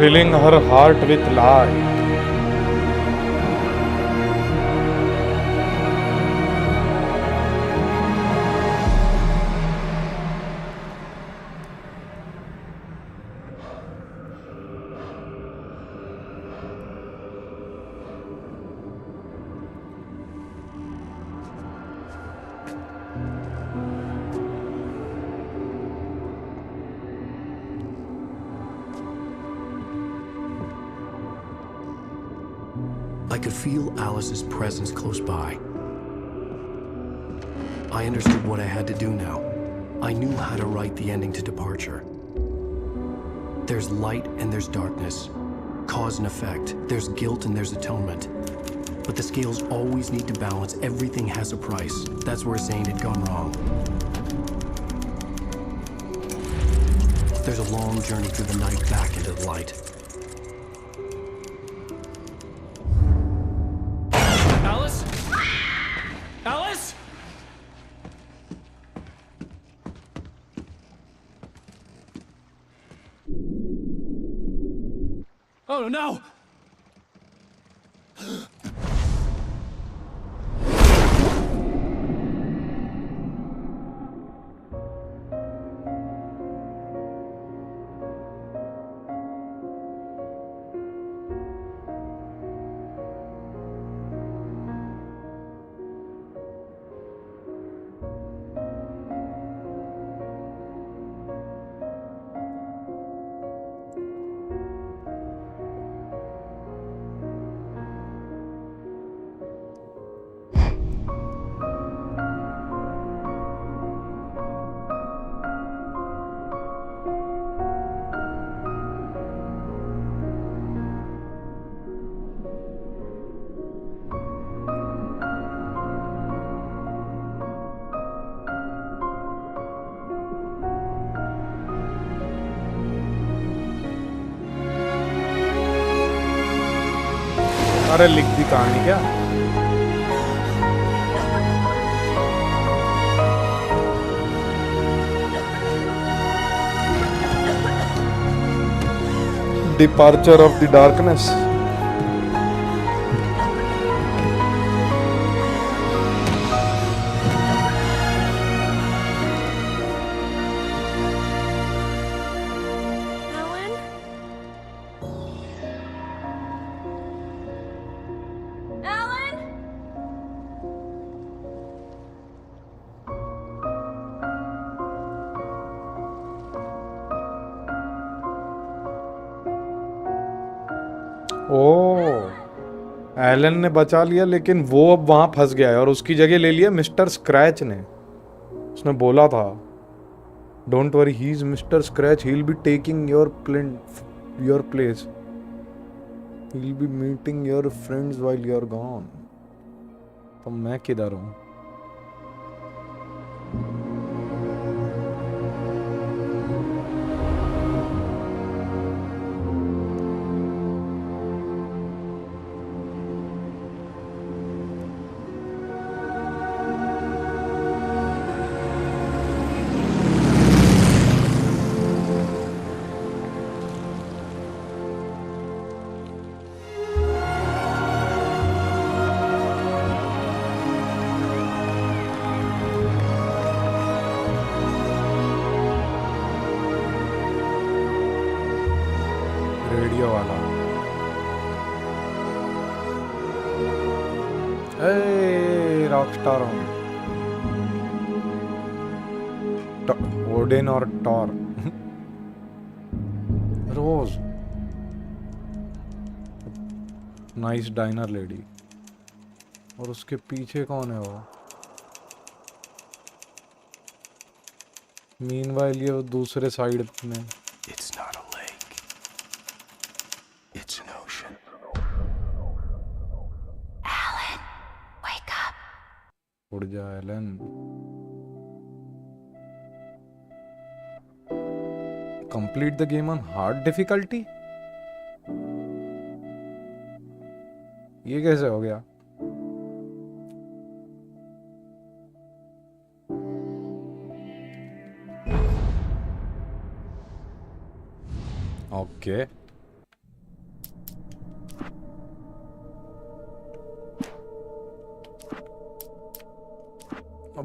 Filling her heart with light. I could feel Alice's presence close by. I understood what I had to do now. I knew how to write the ending to Departure. There's light and there's darkness. Cause and effect. There's guilt and there's atonement. But the scales always need to balance. Everything has a price. That's where Zane had gone wrong. There's a long journey through the night back into the light. Alice? Alice? Oh no! अरे लिख दी कहानी क्या? Departure of the darkness. Alan ने बचा लिया, लेकिन वो अब वहां फंस गया है और उसकी जगह ले लिया मिस्टर स्क्रैच ने. उसने बोला था don't worry, he is mister Scratch, he will be taking your place, he will be meeting your friends while you are gone. तो मैं किधर हूँ? रॉकस्टार हूँ. ओडेन और Tor. Rose nice diner lady. और उसके पीछे कौन है वो? मीनवाइल ये दूसरे साइड में. It's not a lake. It's an ocean. Alan, wake up. उड़ जा Elon. Complete the game on hard difficulty. ये कैसे हो गया? ओके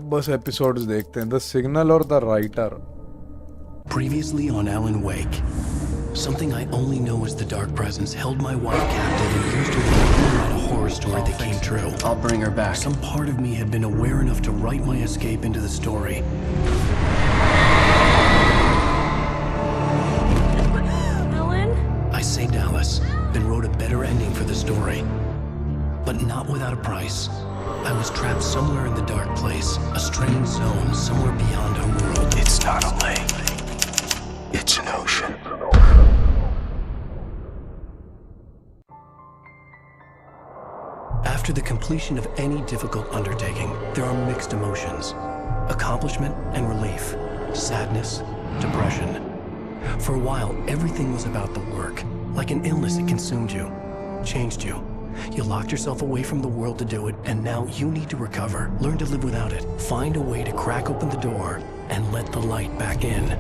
अब बस एपिसोड्स देखते हैं, द सिग्नल और the writer. Previously on Alan Wake, something I only know as the Dark Presence held my wife captive and used her to write a horror story that came true. I'll bring her back. Some part of me had been aware enough to write my escape into the story. Alan? I saved Alice, then wrote a better ending for the story. But not without a price. I was trapped somewhere in the dark place, a strange zone somewhere beyond our world. It's not a lake. It's an ocean. After the completion of any difficult undertaking, there are mixed emotions. Accomplishment and relief. Sadness, depression. For a while, everything was about the work. Like an illness, it consumed you, changed you. You locked yourself away from the world to do it, and now you need to recover. Learn to live without it. Find a way to crack open the door and let the light back in.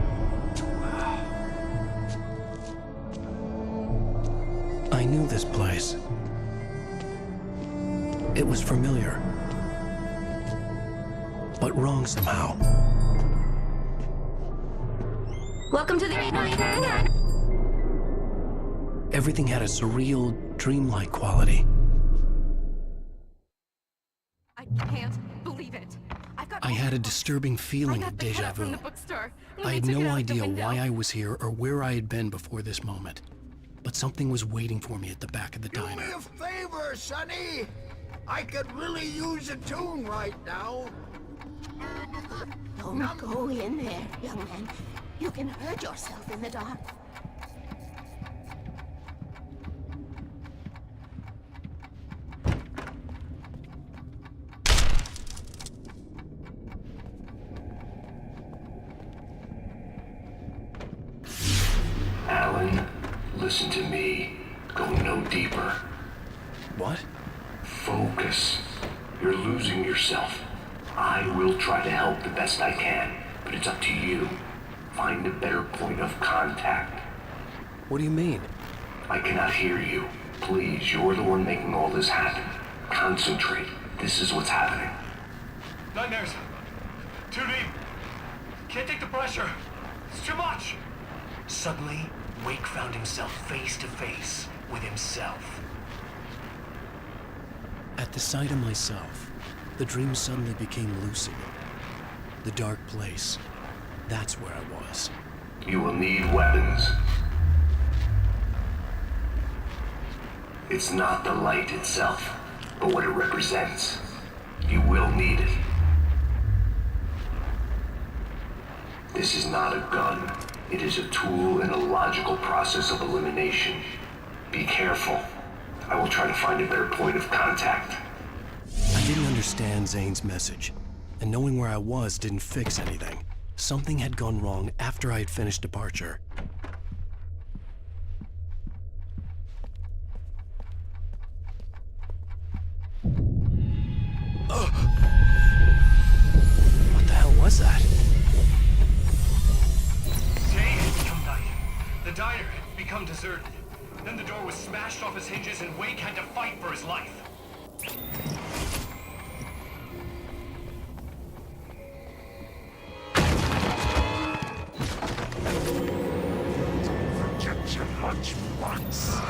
I knew this place. It was familiar, but wrong somehow. Welcome to the... Everything had a surreal, dreamlike quality. I can't believe it. I had a disturbing feeling of deja vu. I had no idea why I was here or where I had been before this moment. But something was waiting for me at the back of the diner. Do me a favor, Sonny. I could really use a tune right now. Don't go in there, young man. You can hurt yourself in the dark. Alan, listen to me. Go no deeper. What? Focus. You're losing yourself. I will try to help the best I can, but it's up to you. Find a better point of contact. What do you mean? I cannot hear you. Please, you're the one making all this happen. Concentrate. This is what's happening. Nightmares. Too deep. Can't take the pressure. It's too much. Suddenly, Wake found himself face to face with himself. At the sight of myself, the dream suddenly became lucid. The dark place. That's where I was. You will need weapons. It's not the light itself, but what it represents. You will need it. This is not a gun. It is a tool in a logical process of elimination. Be careful. I will try to find a better point of contact. I didn't understand Zane's message, and knowing where I was didn't fix anything. Something had gone wrong after I had finished departure. What the hell was that? Day had become night. The diner had become deserted. Then the door was smashed off its hinges and Wake had to fight for his life. Forget your lunchbox.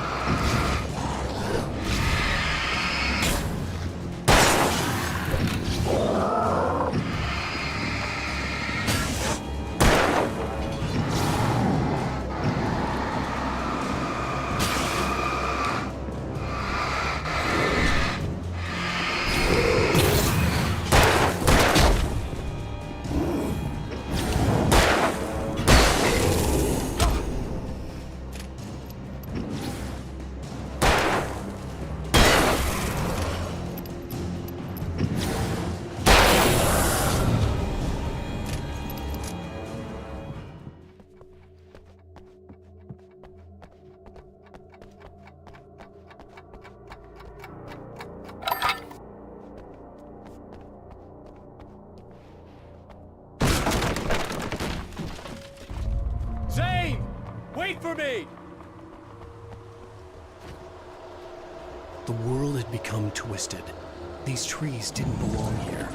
Zane! Wait for me! The world had become twisted. These trees didn't belong here.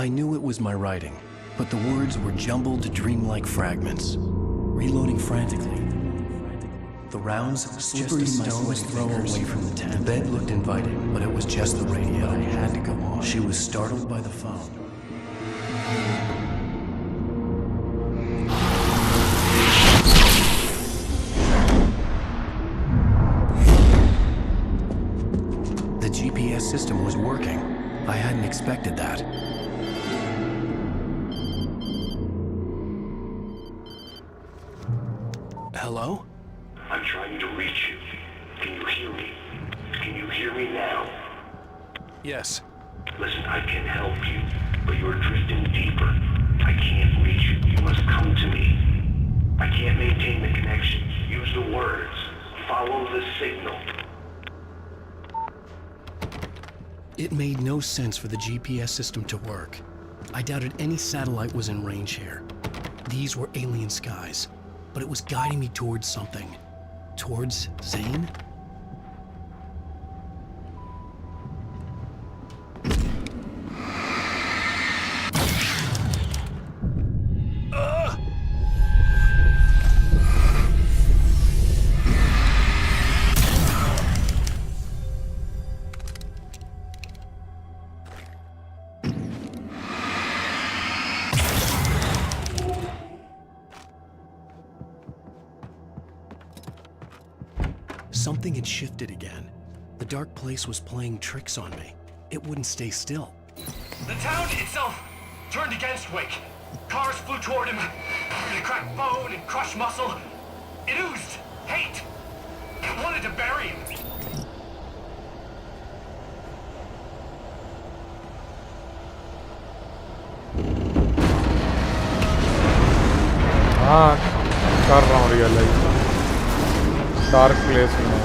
I knew it was my writing, but the words were jumbled dreamlike fragments. Reloading frantically. The rounds slippery stones throw away from the tent. The bed looked inviting, but it was just the radio. I had to go on. She was startled by the phone. The GPS system was working. I hadn't expected that. Hello? I'm trying to reach you. Can you hear me? Can you hear me now? Yes. Listen, I can help you, but you're drifting deeper. I can't reach you. You must come to me. I can't maintain the connection. Use the words. Follow the signal. It made no sense for the GPS system to work. I doubted any satellite was in range here. These were alien skies, but it was guiding me towards something. Towards Zane? Something had shifted again. The dark place was playing tricks on me. It wouldn't stay still. The town itself turned against Wake. Cars flew toward him. It cracked bone and crushed muscle. It oozed hate. It wanted to bury him. हाँ कर रहा हूँ realise dark place में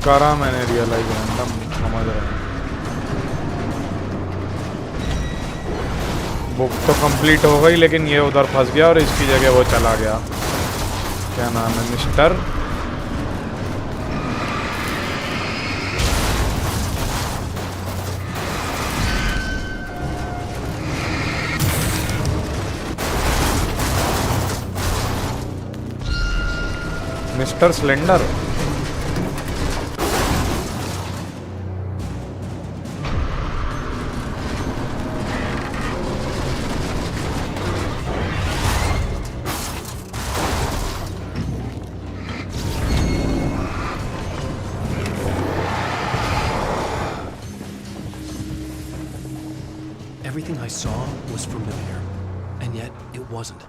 करा मैंने realise एकदम समझ रहा हूँ बुक तो कंप्लीट हो गई लेकिन ये उधर फंस गया और इसकी जगह वो चला गया क्या नाम है mister mister cylinder Everything I saw was familiar, and yet it wasn't.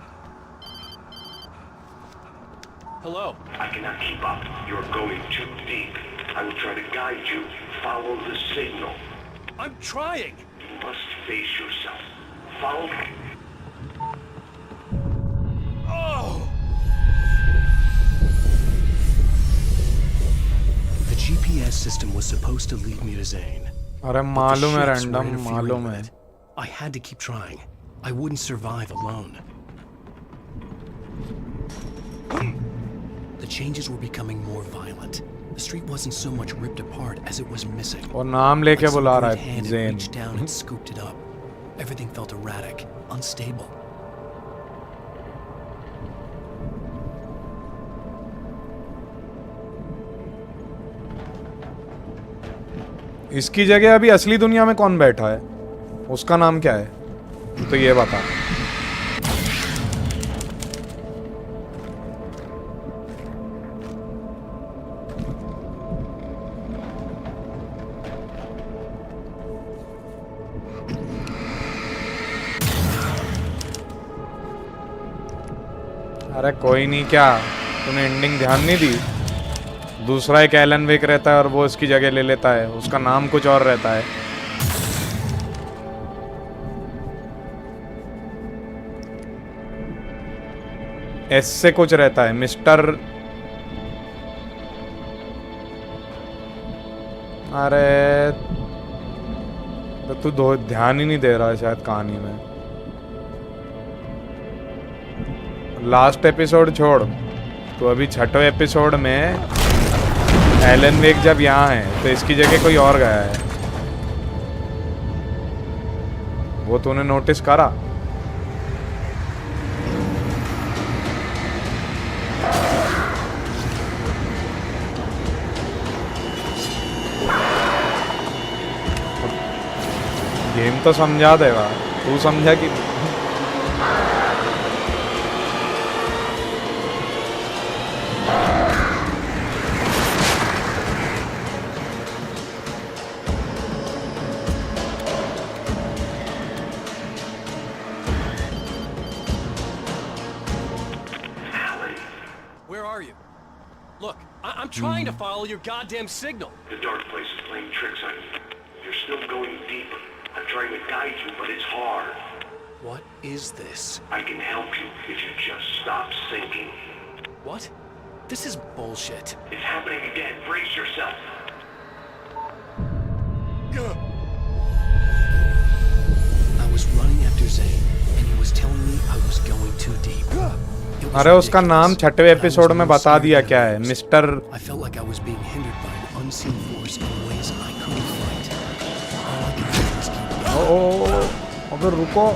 Hello? I cannot keep up. You're going too deep. I will try to guide you. Follow the signal. I'm trying! You must face yourself. Follow me. Oh! The GPS system was supposed to lead me to Zane. अरे मालूम है random मालूम है I had to keep trying. I wouldn't survive alone. The changes were becoming more violent. The street wasn't so much ripped apart as it was missing. और नाम लेके बुला रहा है Hand Zane reached down and scooped it up. Everything felt erratic, unstable. इसकी जगह अभी असली दुनिया में कौन बैठा है उसका नाम क्या है तो ये बता अरे कोई नहीं क्या तूने एंडिंग ध्यान नहीं दी दूसरा एक एलन वेक रहता है और वो इसकी जगह ले लेता है उसका नाम कुछ और रहता है एस से कुछ रहता है मिस्टर अरे तो तू ध्यान ही नहीं दे रहा है शायद कहानी में लास्ट एपिसोड छोड़ तो अभी छठवें एपिसोड में एलन वेक जब यहाँ है तो इसकी जगह कोई और गया है वो तूने नोटिस करा? गेम तो समझा देगा, तू समझा कि I'm trying to follow your goddamn signal. The dark place is playing tricks on you. You're still going deeper. I'm trying to guide you, but it's hard. What is this? I can help you if you just stop sinking. What? This is bullshit. It's happening again. Brace yourself. I was running after Zane, and he was telling me I was going too deep. अरे उसका नाम छठवें episode में बता दिया क्या है, mister. I felt like I was being hindered by an unseen force in ways I couldn't fight. All I could do was keep ओ, अगर रुको।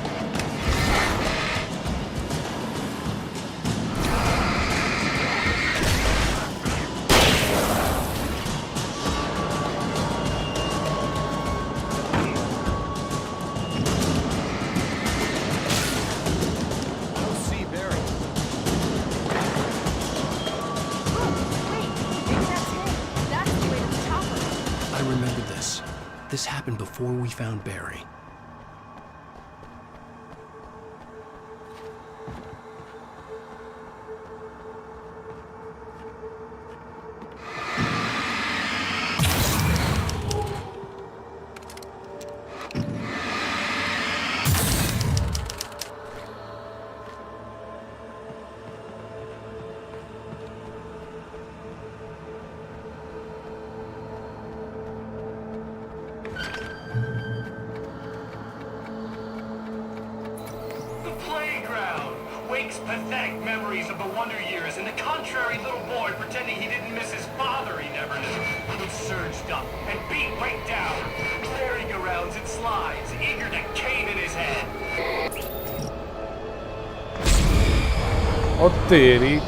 This happened before we found Barry. Pathetic memories of the wonder years and the contrary little boy pretending he didn't miss his father he never knew. He surged up and beat right down, merry-go-rounds and slides, eager to cane in his head. Oh, तेरी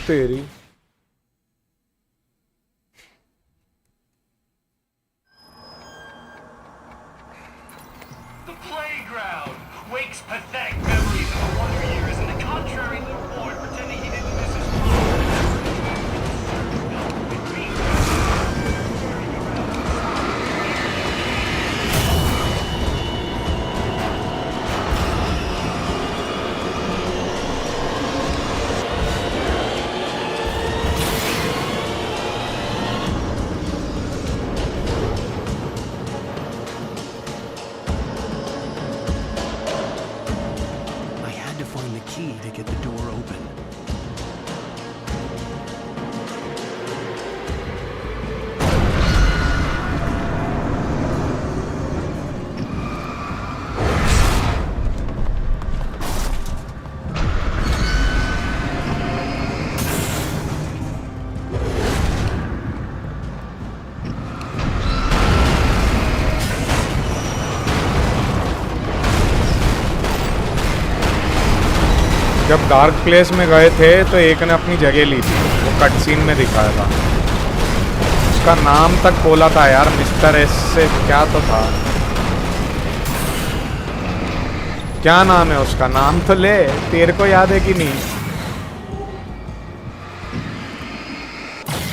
तेरी The playground wakes pathetic memories of the wonder years and the contrary little boy pretending he didn't miss his जब dark place में गए थे तो एक ने अपनी जगह ली थी, वो कट सीन में दिखाया था। उसका नाम तक बोला था यार, मिस्टर एस से क्या तो था। क्या नाम है उसका? नाम तो ले, तेरे को याद है कि नहीं?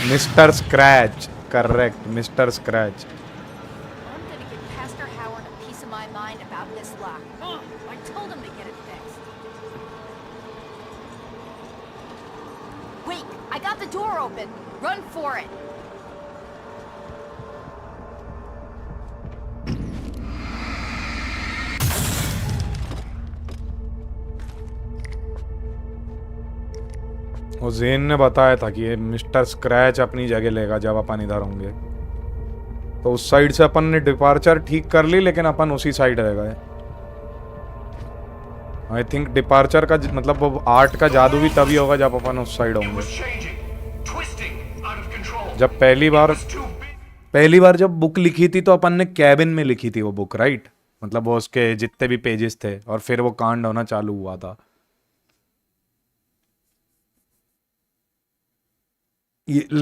Mister scratch, correct, mister scratch. I'm gonna get Pastor Howard a piece of my mind about this lock. I told him to get it fixed. Wait, I got the door open. Run for it. वो जेन ने बताया था कि ये mister scratch अपनी जगह लेगा जब अपन इधर होंगे। तो उस साइड से अपन ने डिपार्चर ठीक कर ली, लेकिन अपन उसी साइड रह गए। आई थिंक डिपार्चर का मतलब वो आर्ट का जादू भी तभी होगा जब अपन उस साइड होंगे। जब पहली बार जब बुक लिखी थी तो अपन ने कैबिन में लिखी थी वो बुक, राइट? मतलब वो उसके जितने भी पेजेस थे, और फिर वो कांड होना चालू हुआ था।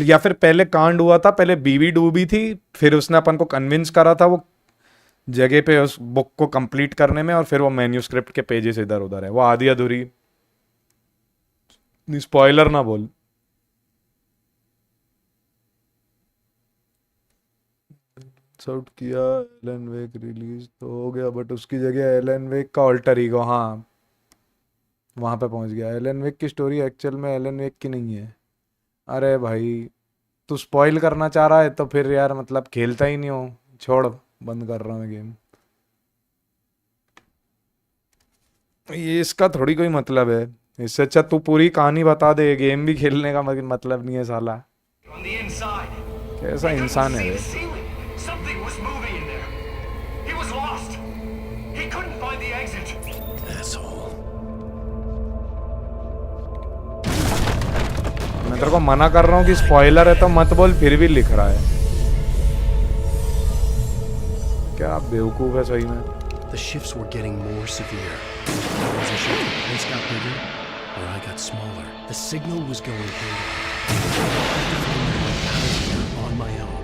या फिर पहले कांड हुआ था, पहले बीवी डूबी थी, फिर उसने अपन को कन्विंस करा था वो जगह पे उस बुक को कंप्लीट करने में, और फिर वो मैन्यूस्क्रिप्ट के पेजेस इधर उधर है, वो आधी अधूरी। स्पॉइलर ना बोल। आउट किया, एलन वेक रिलीज तो हो गया, बट उसकी जगह एलन वेक का ऑल्टर ईगो, हाँ वहां पे पहुंच गया। एलन वेक की स्टोरी एक्चुअल में एलन वेक की नहीं है। अरे भाई तू स्पॉइल करना चाह रहा है तो फिर यार मतलब खेलता ही नहीं हो, छोड़, बंद कर रहा हूँ मैं गेम। ये इसका थोड़ी कोई मतलब है, इससे अच्छा तू पूरी कहानी बता दे, गेम भी खेलने का मतलब नहीं है साला। कैसा इंसान है वे? मैं तेरे को मना कर रहा हूँ कि स्पॉइलर है तो मत बोल, फिर भी लिख रहा है। क्या बेवकूफ है सही में। The shifts were getting more severe. I wasn't sure if the place got bigger or I got smaller. The signal was going haywire. I had to find my way out of here on my own.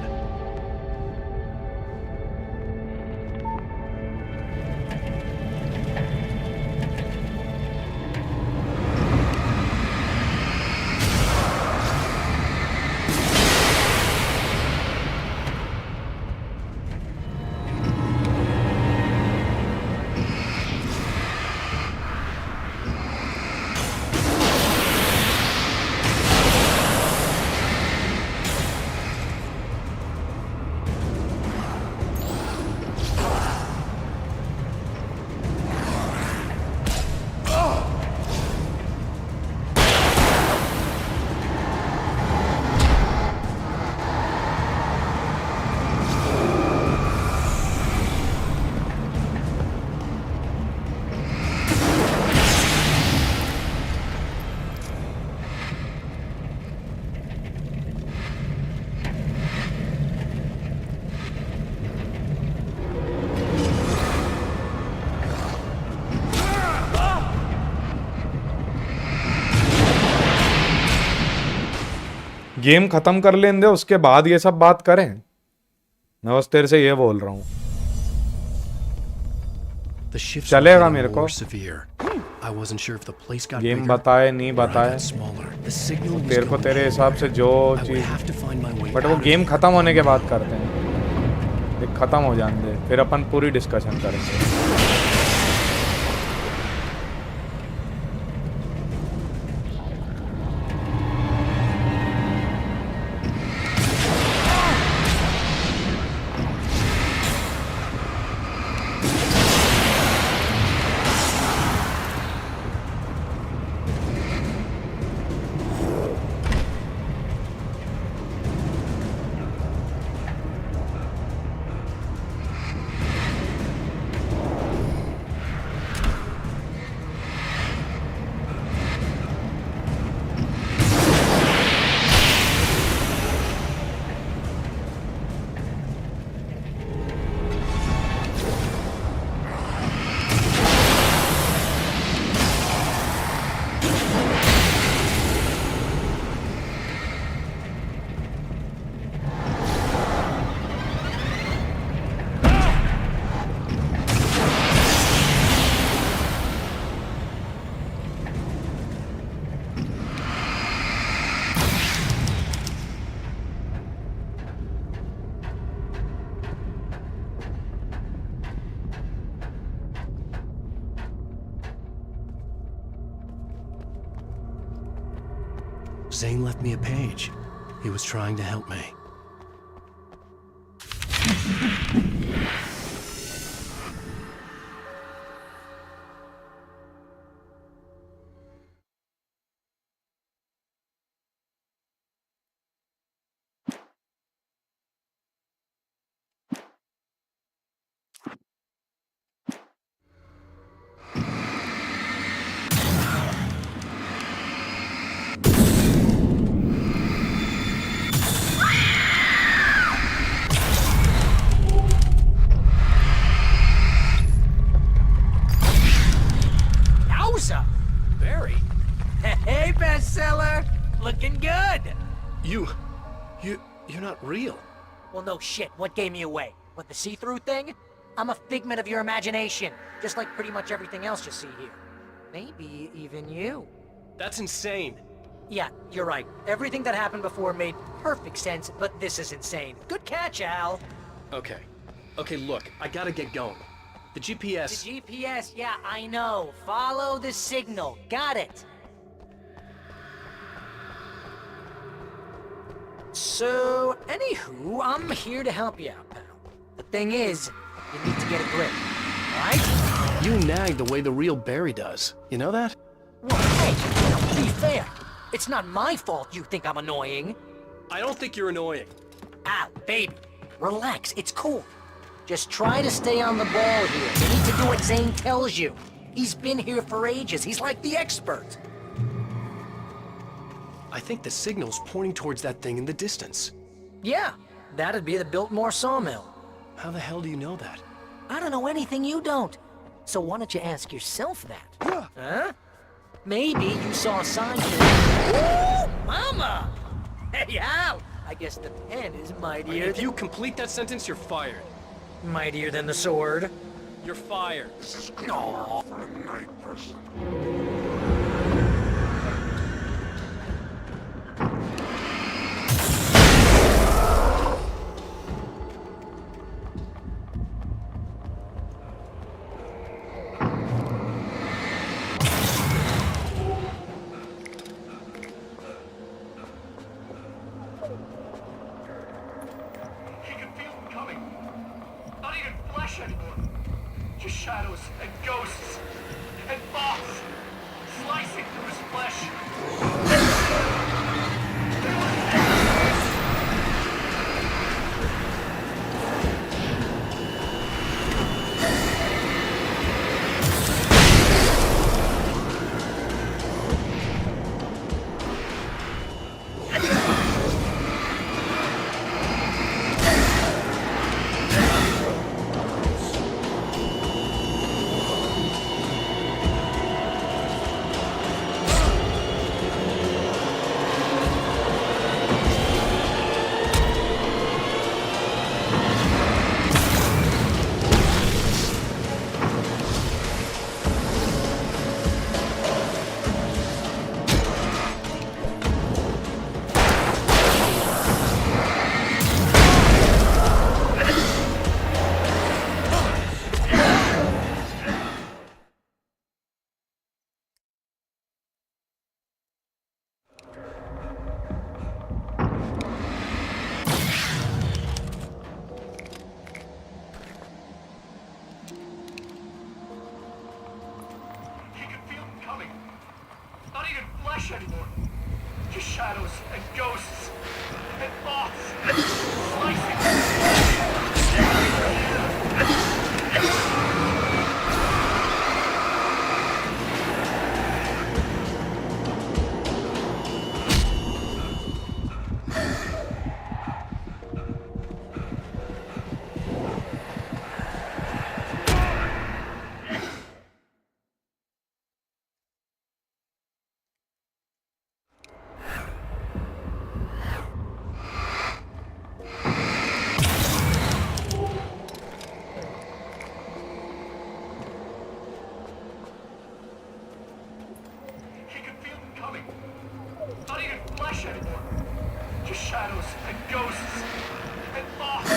Game खत्म कर लें दे, उसके बाद ये सब बात करें। मैं बस तेरे से ये बोल रहा हूँ, चलेगा मेरे को। गेम बताए नहीं बताए तेरे को तेरे हिसाब से जो चीज, बट वो गेम खत्म होने के बाद करते हैं। ये खत्म हो जाने दे, फिर अपन पूरी डिस्कशन करेंगे। Zane left me a page. He was trying to help me. Yowza! Barry! Hey, bestseller! Looking good! You're not real. Well, no shit. What gave me away? What, the see-through thing? I'm a figment of your imagination, just like pretty much everything else you see here. Maybe even you. That's insane. Yeah, you're right. Everything that happened before made perfect sense, but this is insane. Good catch, Al. Okay. Okay, look, I gotta get going. The GPS... The GPS, yeah, I know. Follow the signal. Got it. So, anywho, I'm here to help you out, pal. The thing is, you need to get a grip, right? You nag the way the real Barry does. You know that? Well, hey, to be fair, it's not my fault you think I'm annoying. I don't think you're annoying. Al, baby, relax, it's cool. Just try to stay on the ball here. You need to do what Zane tells you. He's been here for ages. He's like the expert. I think the signal's pointing towards that thing in the distance. Yeah, that'd be the Biltmore sawmill. How the hell do you know that? I don't know anything you don't. So why don't you ask yourself that? Huh? Maybe you saw a sign for... Ooh, mama! Hey, Al! I guess the pen is mightier If you complete that sentence, you're fired. Mightier than the sword. You're fired. Aw. He can feel them coming. Not even flesh anymore. Just shadows and ghosts and thoughts slicing through his flesh. He can feel them coming. Not even flesh anymore. Just shadows and ghosts and thoughts slicing through his flesh. He can feel them coming. Not even flesh anymore. Just shadows and ghosts and thoughts.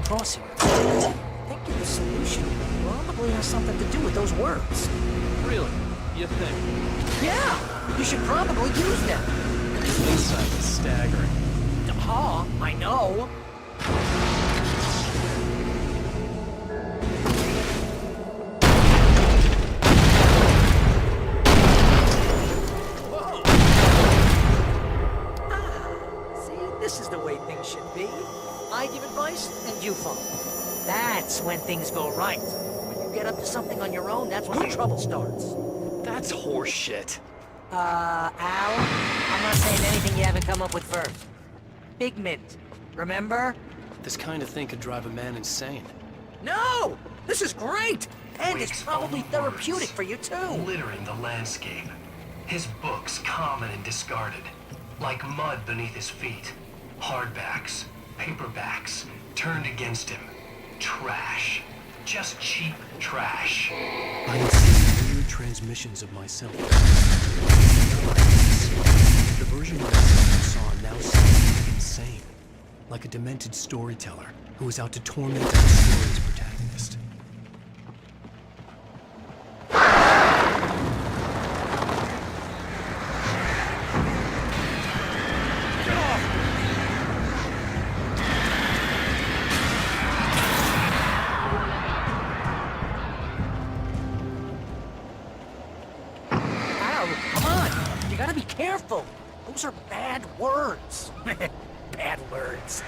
across here. I think the solution probably has something to do with those words. Really? You think? Yeah! You should probably use them. Your insight is staggering. I know. This is the way things should be. I give advice, and you follow. That's when things go right. When you get up to something on your own, that's when the trouble starts. That's horseshit. Al, I'm not saying anything you haven't come up with first. Big Mint, remember? This kind of thing could drive a man insane. No! This is great! And it's probably therapeutic for you, too. Littering the landscape. His books common and discarded. Like mud beneath his feet. Hardbacks, paperbacks, turned against him. Trash. Just cheap trash. I am seeing weird transmissions of myself. The version of myself I saw now seems insane. Like a demented storyteller who is out to torment the story's protagonist. Careful! Those are bad words. Bad words.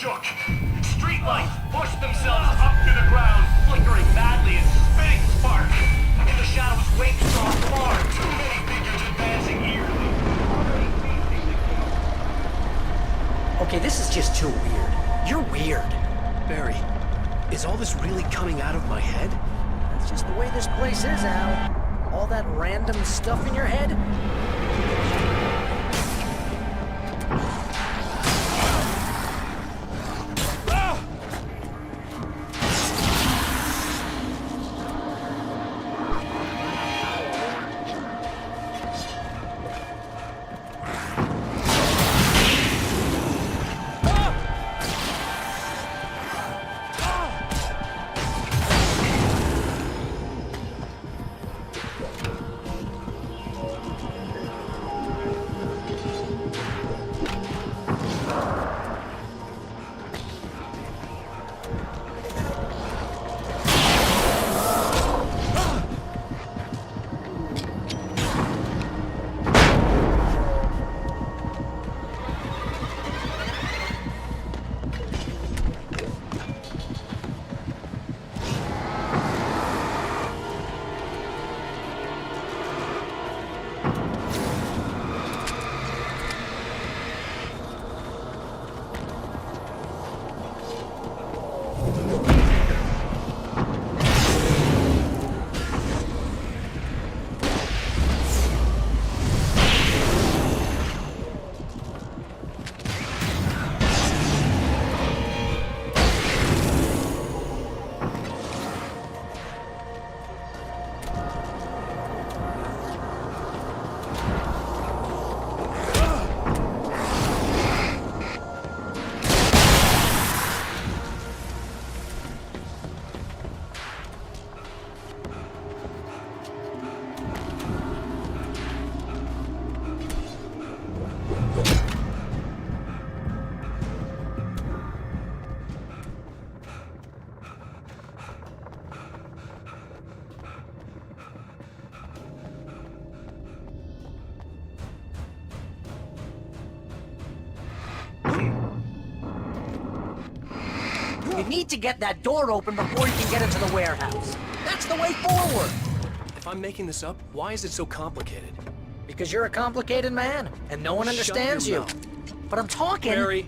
Shook. Streetlights pushed themselves up to the ground, flickering madly and spitting sparks. In the shadows, Wake saw far too many figures advancing eerily. Okay, this is just too weird. You're weird. Barry, is all this really coming out of my head? That's just the way this place is, Al. All that random stuff in your head? You need to get that door open before you can get into the warehouse. That's the way forward. If I'm making this up, why is it so complicated? Because you're a complicated man, and no one Shut understands your you. mouth. But I'm talking... Barry.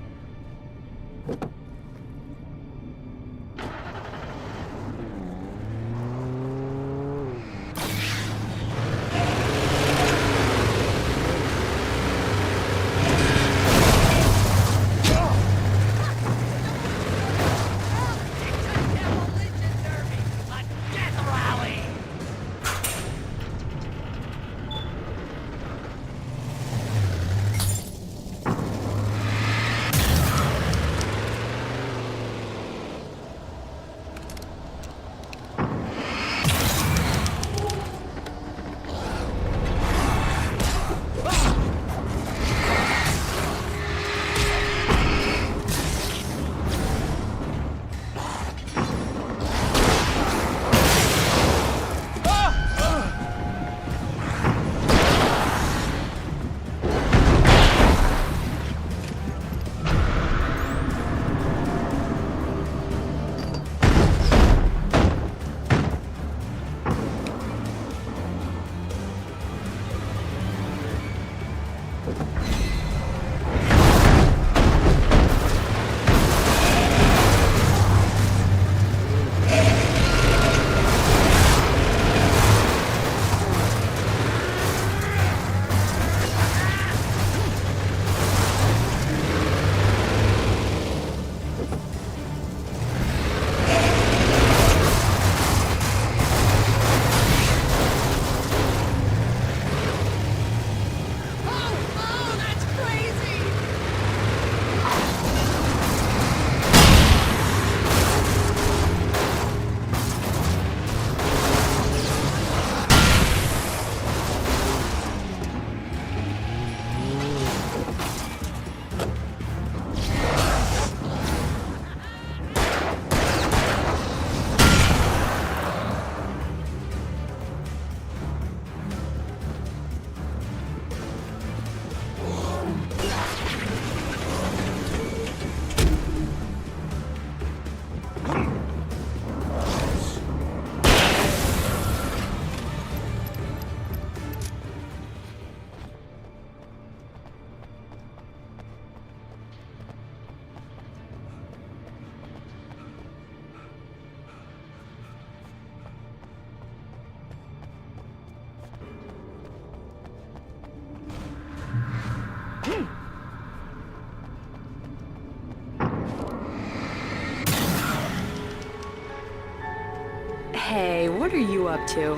Hey, what are you up to?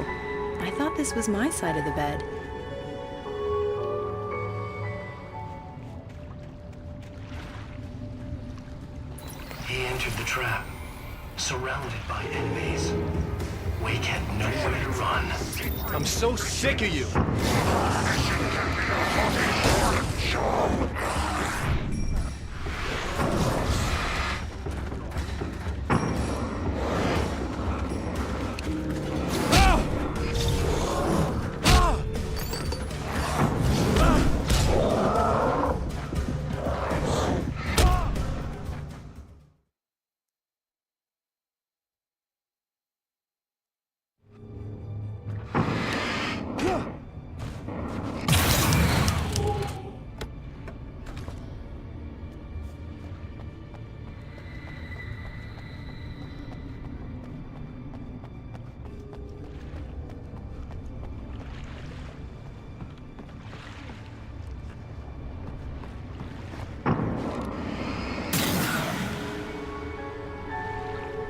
I thought this was my side of the bed. He entered the trap, surrounded by enemies. Wake had nowhere to run. I'm so sick of you!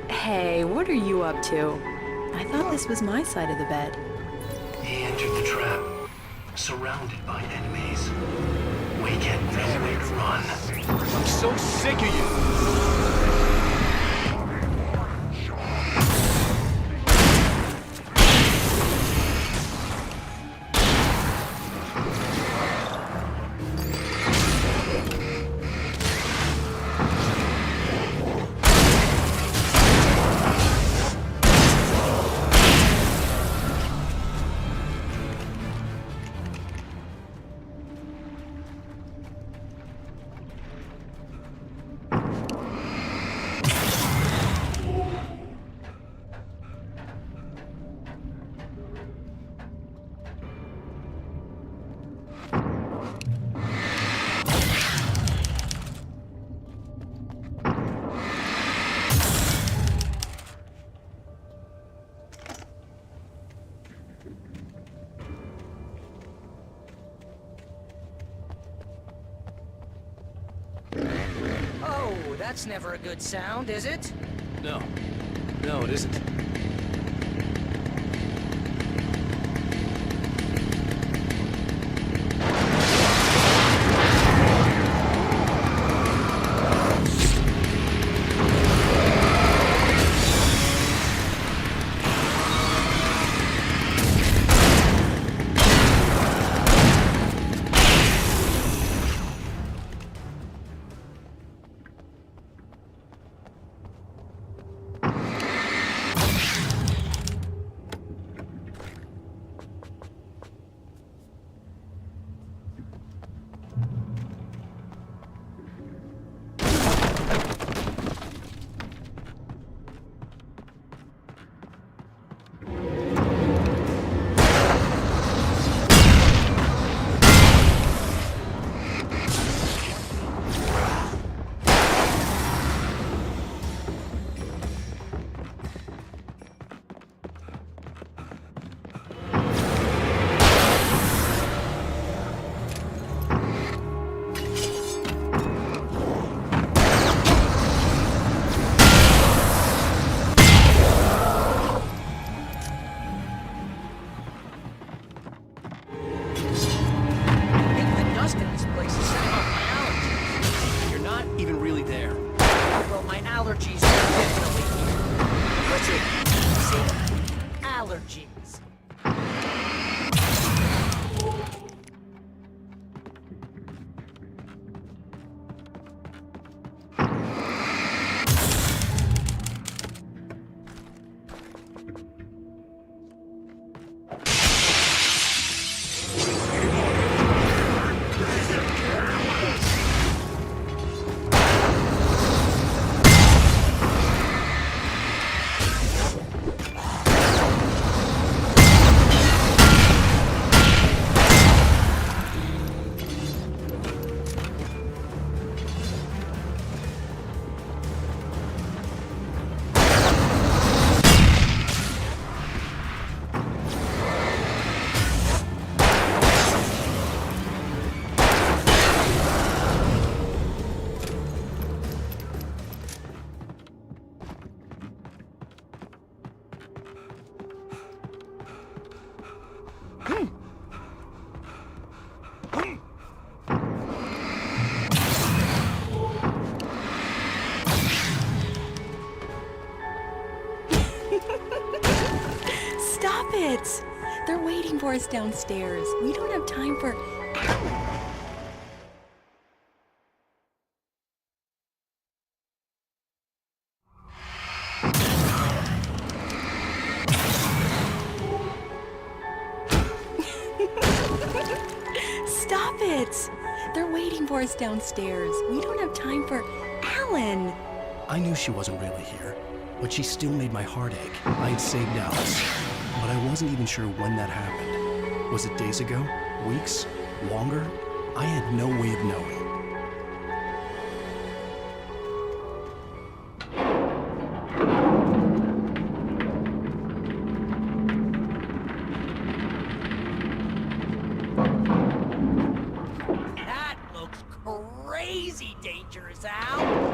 Hey, what are you up to? I thought this was my side of the bed. He entered the trap, surrounded by enemies. Wake had nowhere to run. I'm so sick of you! That's never a good sound, is it? No. No, it isn't. Allergies. Stop it! They're waiting for us downstairs. We don't have time for... Stop it! They're waiting for us downstairs. We don't have time for... Alan! I knew she wasn't really here, but she still made my heart ache. I had saved Alice, but I wasn't even sure when that happened. Was it days ago? Weeks? Longer? I had no way of knowing. That looks crazy dangerous, Al.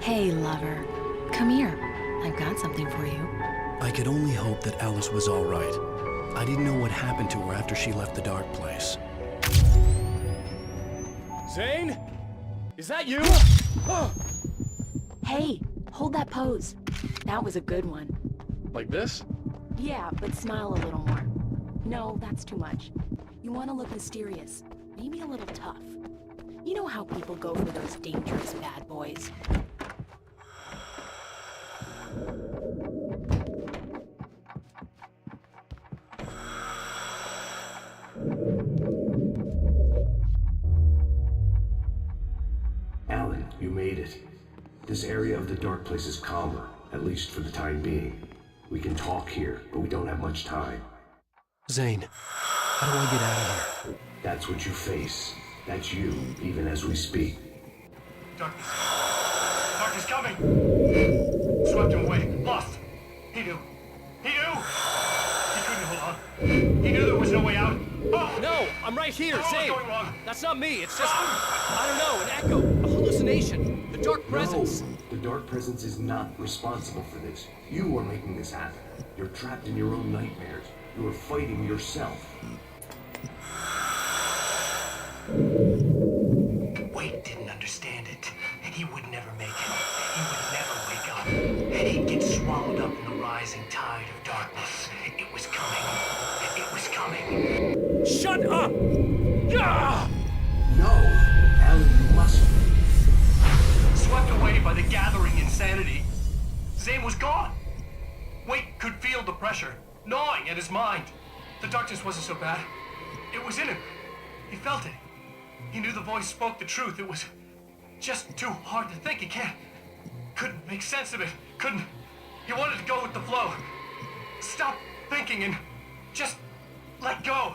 Hey, lover. Come here. I've got something for you. I could only hope that Alice was all right. I didn't know what happened to her after she left the dark place. Zane? Is that you? Hey, hold that pose. That was a good one. Like this? Yeah, but smile a little more. No, that's too much. You want to look mysterious. Maybe a little tough. You know how people go for those dangerous bad boys. Alan, you made it. This area of the dark place is calmer, at least for the time being. We can talk here, but we don't have much time. Zane, how do I get out of here? That's what you face. That's you, even as we speak. Darkness. Darkness coming! Swept him away. Lost. He knew. He knew! He couldn't hold on. He knew there was no way out. Oh! No, I'm right here, Zane! What's going wrong? That's not me, it's just... I don't know, an echo, a hallucination, the dark presence. No, the dark presence is not responsible for this. You are making this happen. You're trapped in your own nightmares. You are fighting yourself. Wade didn't understand it. He would never make it. He would never wake up. He'd get swallowed up in the rising tide of darkness. It was coming. It was coming. Shut up! Ah! No! Alan, you must... Swept away by the gathering insanity, Zane was gone. Wade could feel the pressure, gnawing at his mind. The darkness wasn't so bad. It was in him. He felt it. He knew the voice spoke the truth. It was just too hard to think. He couldn't make sense of it. He wanted to go with the flow. Stop thinking and just let go.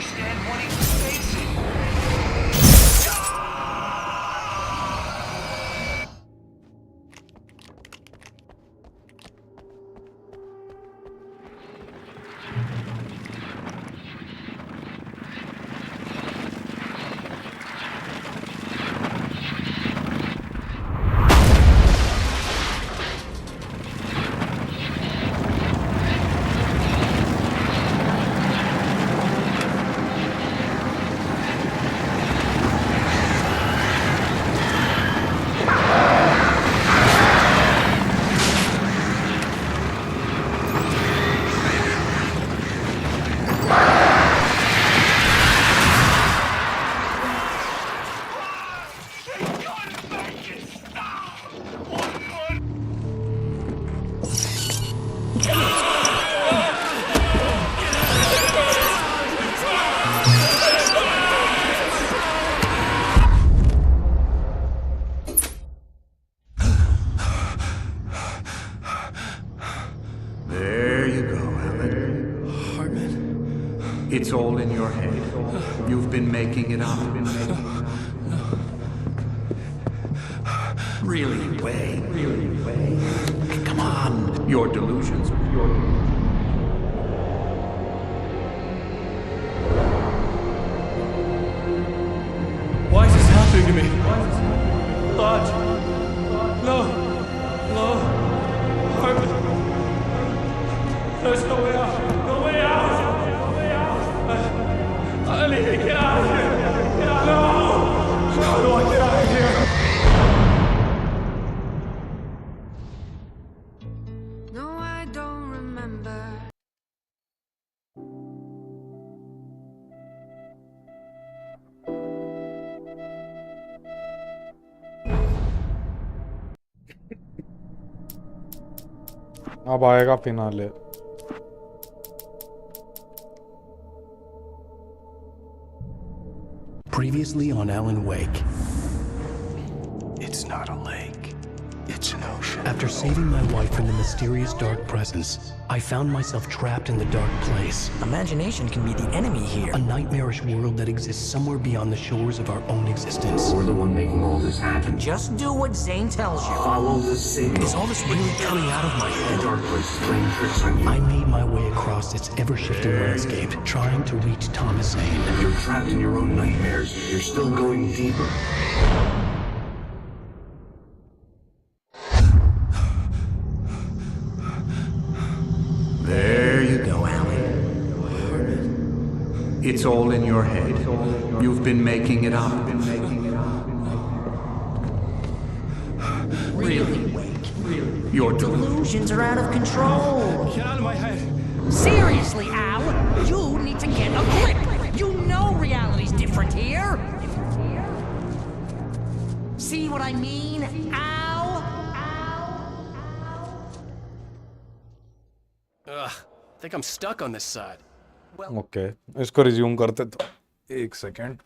understand what he was facing. There you go, Alan. Hartman? It's all in your head. You've been making it up. Really, Wade? Really, Wade? Come on. Your delusions. Why is this happening to me? Lodge. No. No. Hartman. There's no way out. No way out. No way out. I need to get out of here. Get out. No. How do I get out of here? No, I don't remember. अब आएगा finale. Previously on Alan Wake. It's not a lake. It's an ocean. After saving my wife from the mysterious dark presence, I found myself trapped in the dark place. Imagination can be the enemy here. A nightmarish world that exists somewhere beyond the shores of our own existence. We're the one making all this happen. Just do what Zane tells you. Follow the signal. Is all this really coming out of my head? The dark place is playing tricks on you. I made my way across its ever-shifting landscape, trying to reach Thomas Zane. You're trapped in your own nightmares. You're still going deeper. There you go, Alan. It's all in your head. You've been making it up. Really, Wake? Your Delusions are out of control. Get out of my head. Seriously, Al, you need to get a grip. You know reality's different here. See what I mean, Al? Ugh, I think I'm stuck on this side. Okay इसको resume करते तो एक second.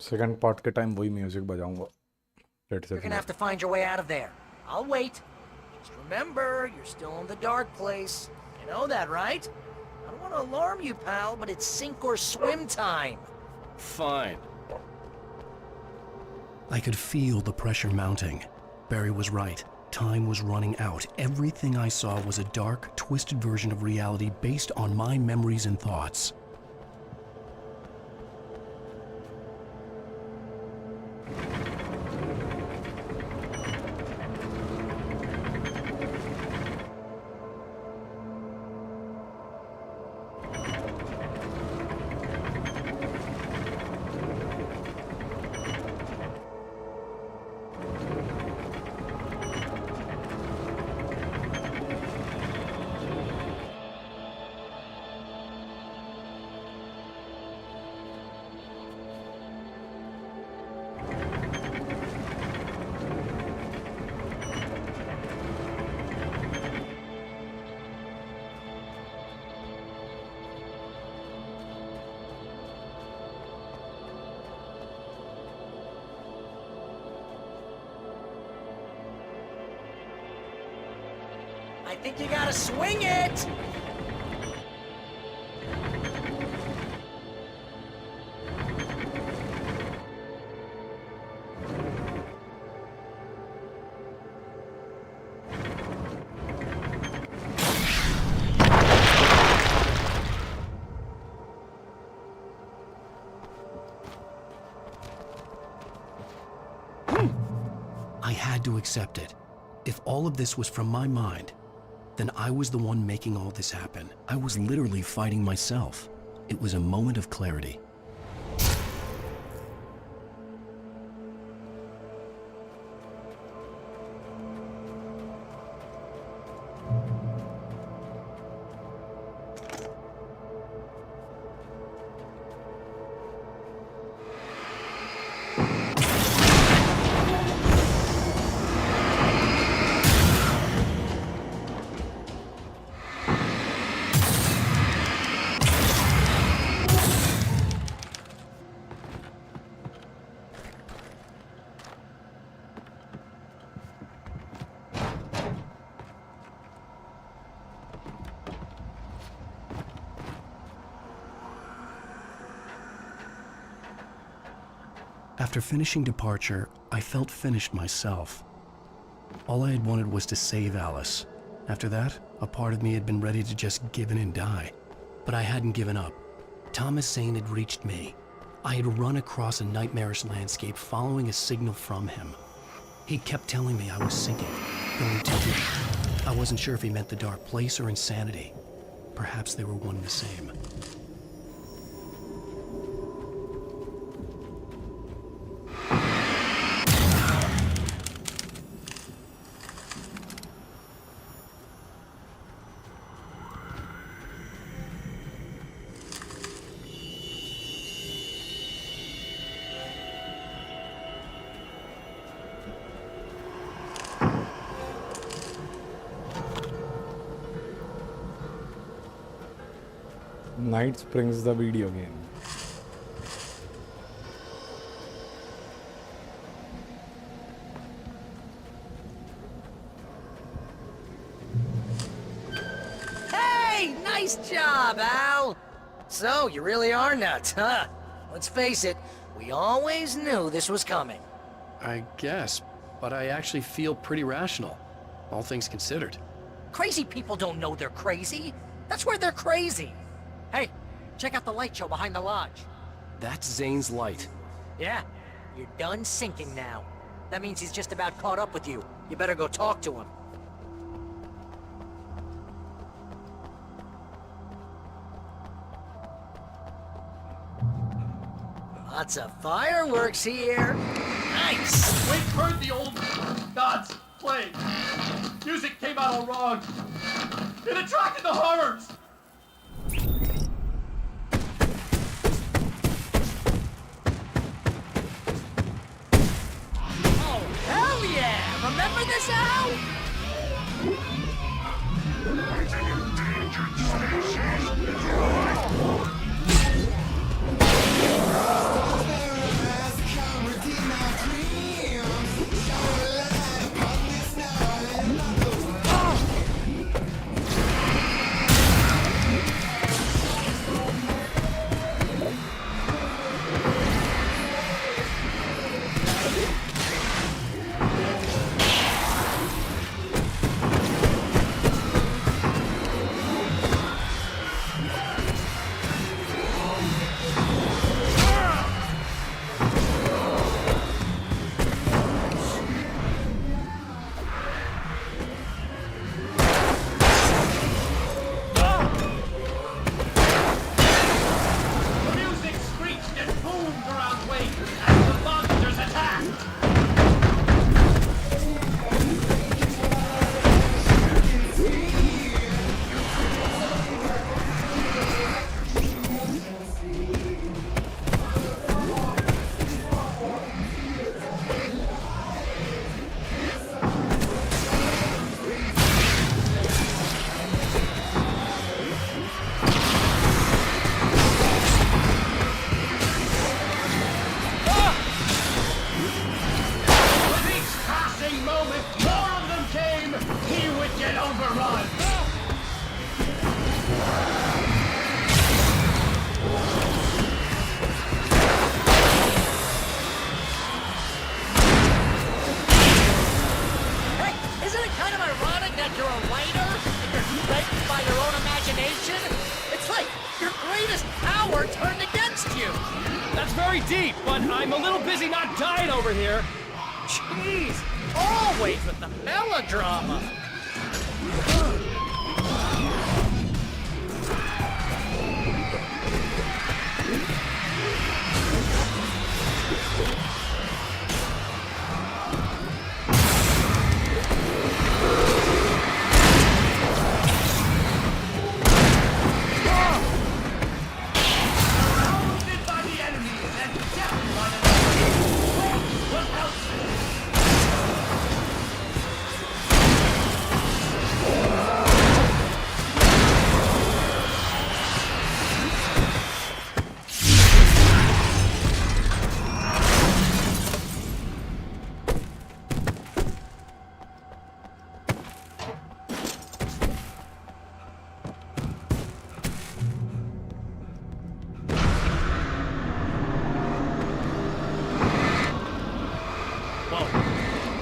Second part के time वही music बजाऊंगा. You're gonna have to find your way out of there. I'll wait. Just remember, you're still in the dark place. You know that, right? I don't want to alarm you, pal, but it's sink or swim time. Fine. I could feel the pressure mounting. Barry was right. Time was running out. Everything I saw was a dark, twisted version of reality based on my memories and thoughts. I think you gotta swing it! I had to accept it. If all of this was from my mind, then I was the one making all this happen. I was literally fighting myself. It was a moment of clarity. After finishing Departure, I felt finished myself. All I had wanted was to save Alice. After that, a part of me had been ready to just give in and die. But I hadn't given up. Thomas Zane had reached me. I had run across a nightmarish landscape following a signal from him. He kept telling me I was sinking, going too deep. I wasn't sure if he meant the dark place or insanity. Perhaps they were one and the same. Night Springs the video game. Hey, nice job, Al! So, you really are nuts, huh? Let's face it, we always knew this was coming. I guess, but I actually feel pretty rational, all things considered. Crazy people don't know they're crazy. That's where they're crazy. Hey, check out the light show behind the lodge. That's Zane's light. Yeah, you're done sinking now. That means he's just about caught up with you. You better go talk to him. Lots of fireworks here. Nice! Wait, heard the old gods play. Music came out all wrong. It attracted the horrors. Oh, hell yeah! Remember this, Al? if more of them came, he would get overrun. Hey, isn't it kind of ironic that you're a writer and you're threatened by your own imagination? It's like your greatest power turned against you. That's very deep, but I'm a little busy not dying over here. Jeez, always with the melodrama.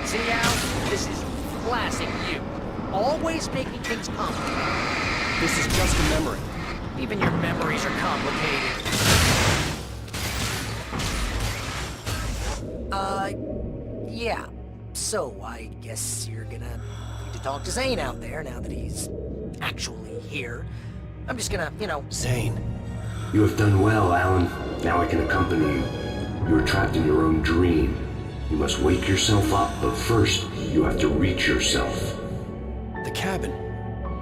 See, Al? This is classic you. Always making things complicated. This is just a memory. Even your memories are complicated. Yeah. So, I guess you're gonna need to talk to Zane out there now that he's actually here. I'm just gonna, Zane. You have done well, Alan. Now I can accompany you. You are trapped in your own dream. You must wake yourself up, but first, you have to reach yourself. The cabin.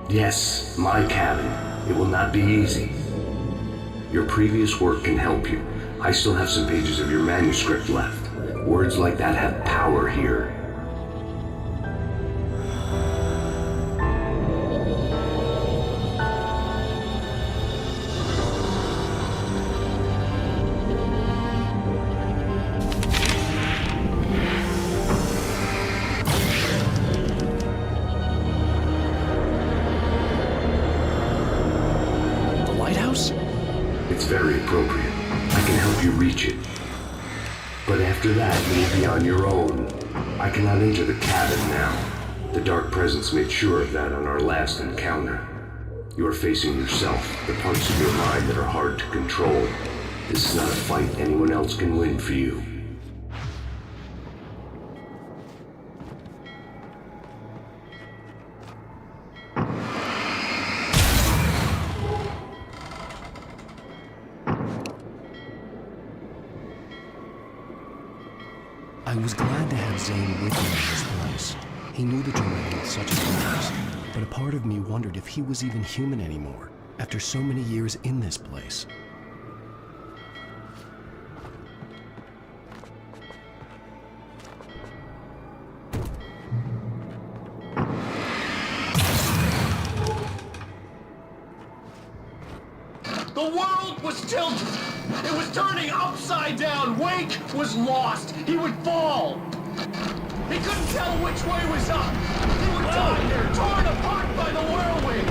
Yes, my cabin. It will not be easy. Your previous work can help you. I still have some pages of your manuscript left. Words like that have power here. It's very appropriate. I can help you reach it. But after that, you will be on your own. I cannot enter the cabin now. The Dark Presence made sure of that on our last encounter. You are facing yourself, the parts of your mind that are hard to control. This is not a fight anyone else can win for you. I was glad to have Zane with me in this place. He knew the terrain with such as but a part of me wondered if he was even human anymore, after so many years in this place. The world was tilted. It was turning upside down. Wake was lost. He would fall. He couldn't tell which way was up. He would die there, torn apart by the whirlwind.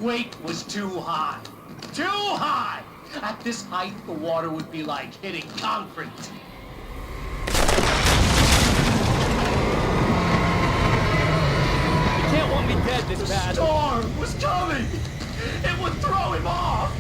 Wake was too high. Too high! At this height, the water would be like hitting concrete. You can't want me dead this bad. The storm was coming! It would throw him off!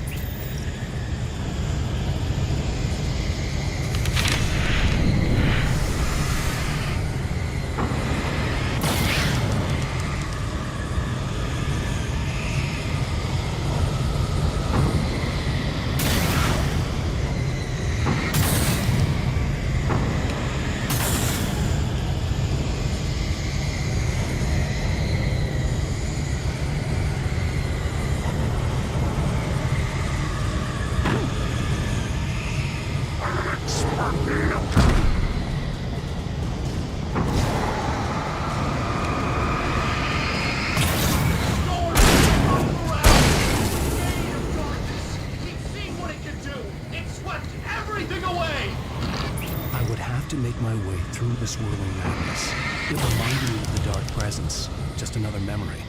my way through the swirling madness. It reminded me of the dark presence, just another memory,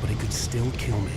but it could still kill me.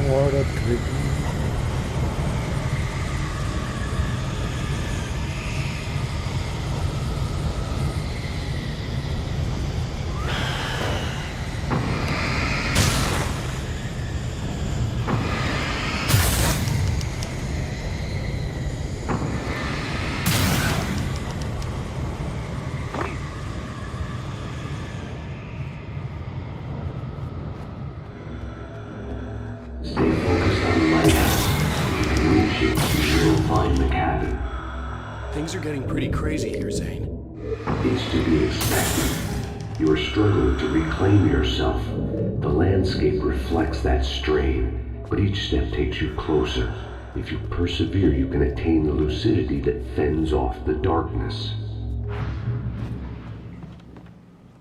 What a trip. Things are getting pretty crazy here, Zane. It's to be expected. You're struggling to reclaim yourself. The landscape reflects that strain, but each step takes you closer. If you persevere, you can attain the lucidity that fends off the darkness.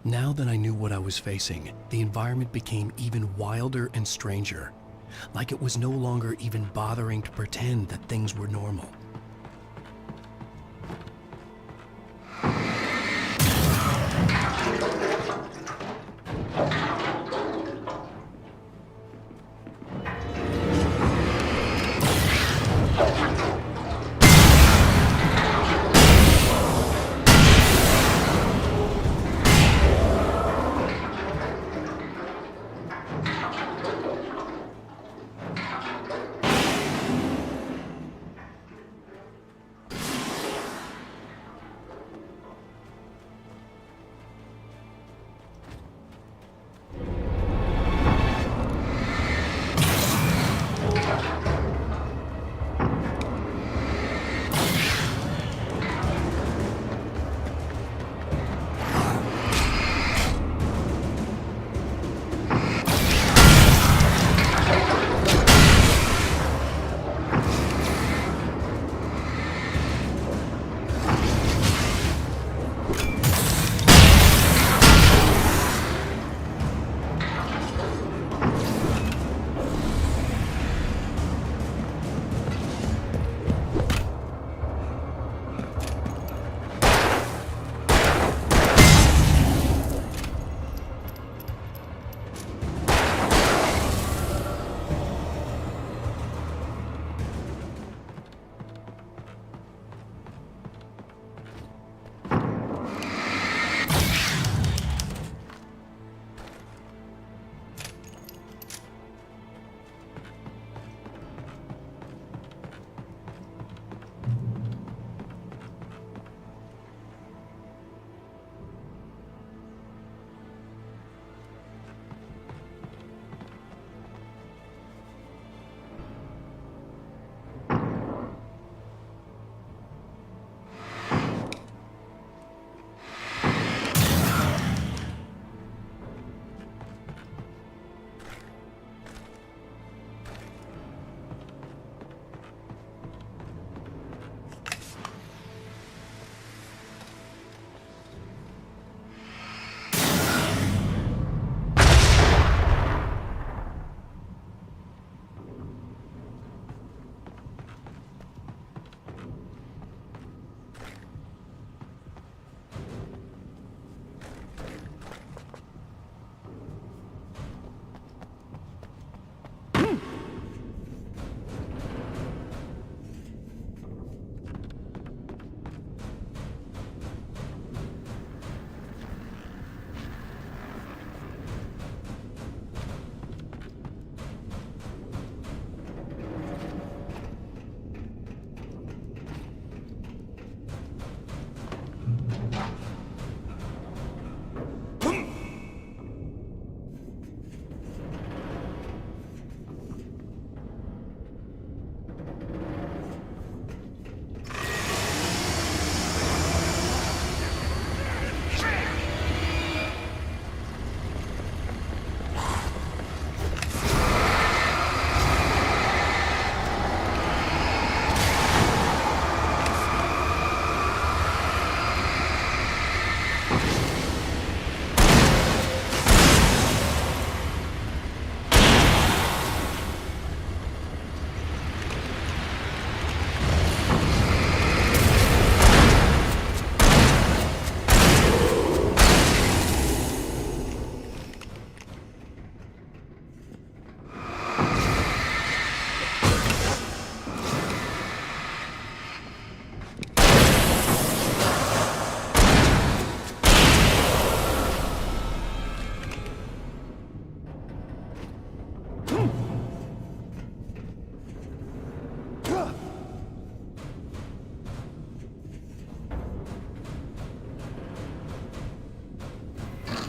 Now that I knew what I was facing, the environment became even wilder and stranger. Like it was no longer even bothering to pretend that things were normal.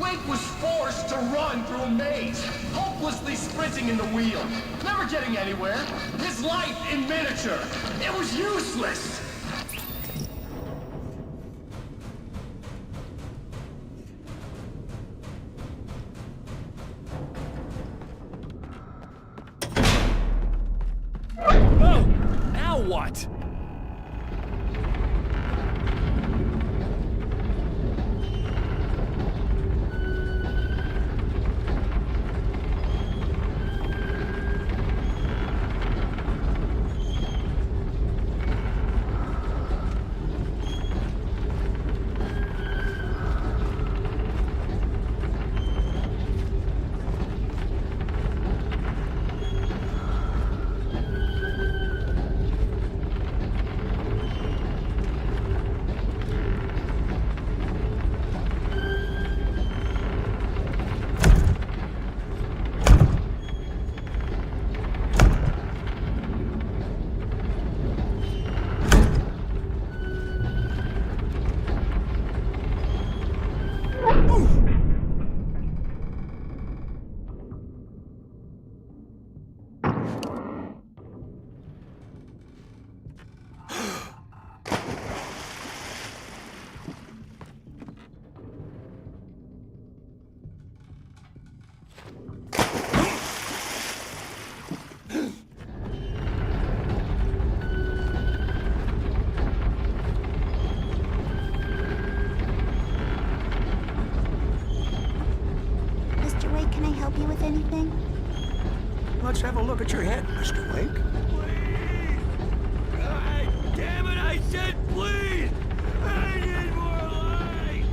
Wake was forced to run through a maze, hopelessly sprinting in the wheel, never getting anywhere. His life in miniature. It was useless. Oh! Now what? Mr. Wake, can I help you with anything? Let's have a look at your head, Mr. Wake. Damn it, I said please! I need more light!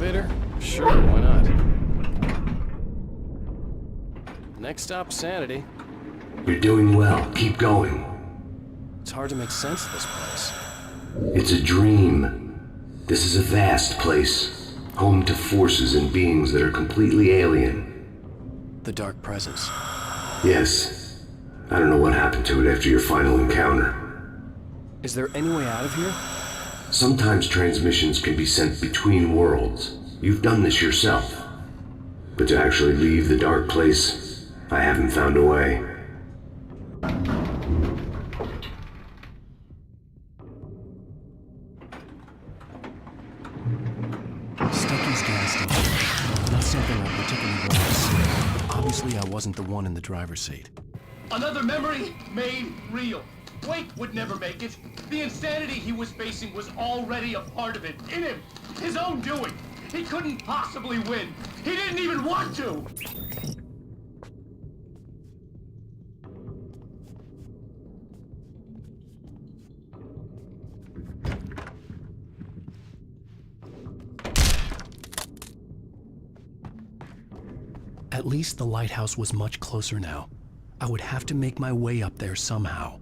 elevator? Sure, why not? Next stop, Sanity. You're doing well. Keep going. It's hard to make sense of this place. It's a dream. This is a vast place, home to forces and beings that are completely alien. The Dark Presence. Yes. I don't know what happened to it after your final encounter. Is there any way out of here? Sometimes transmissions can be sent between worlds. You've done this yourself. But to actually leave the dark place, I haven't found a way. Stucky's gas station. Not something I particularly wanted to see, but obviously I wasn't the one in the driver's seat. Another memory made real. Wake would never make it. The insanity he was facing was already a part of it, in him. His own doing. He couldn't possibly win. He didn't even want to! At least the lighthouse was much closer now. I would have to make my way up there somehow.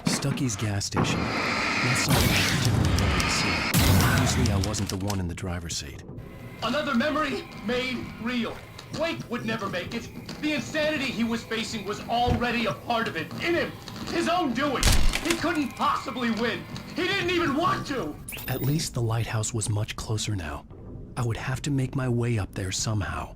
Stucky's gas station. Not something I particularly wanted to see. Obviously, I wasn't the one in the driver's seat. Another memory made real. Wake would never make it. The insanity he was facing was already a part of it, in him. His own doing. He couldn't possibly win. He didn't even want to! At least the lighthouse was much closer now. I would have to make my way up there somehow.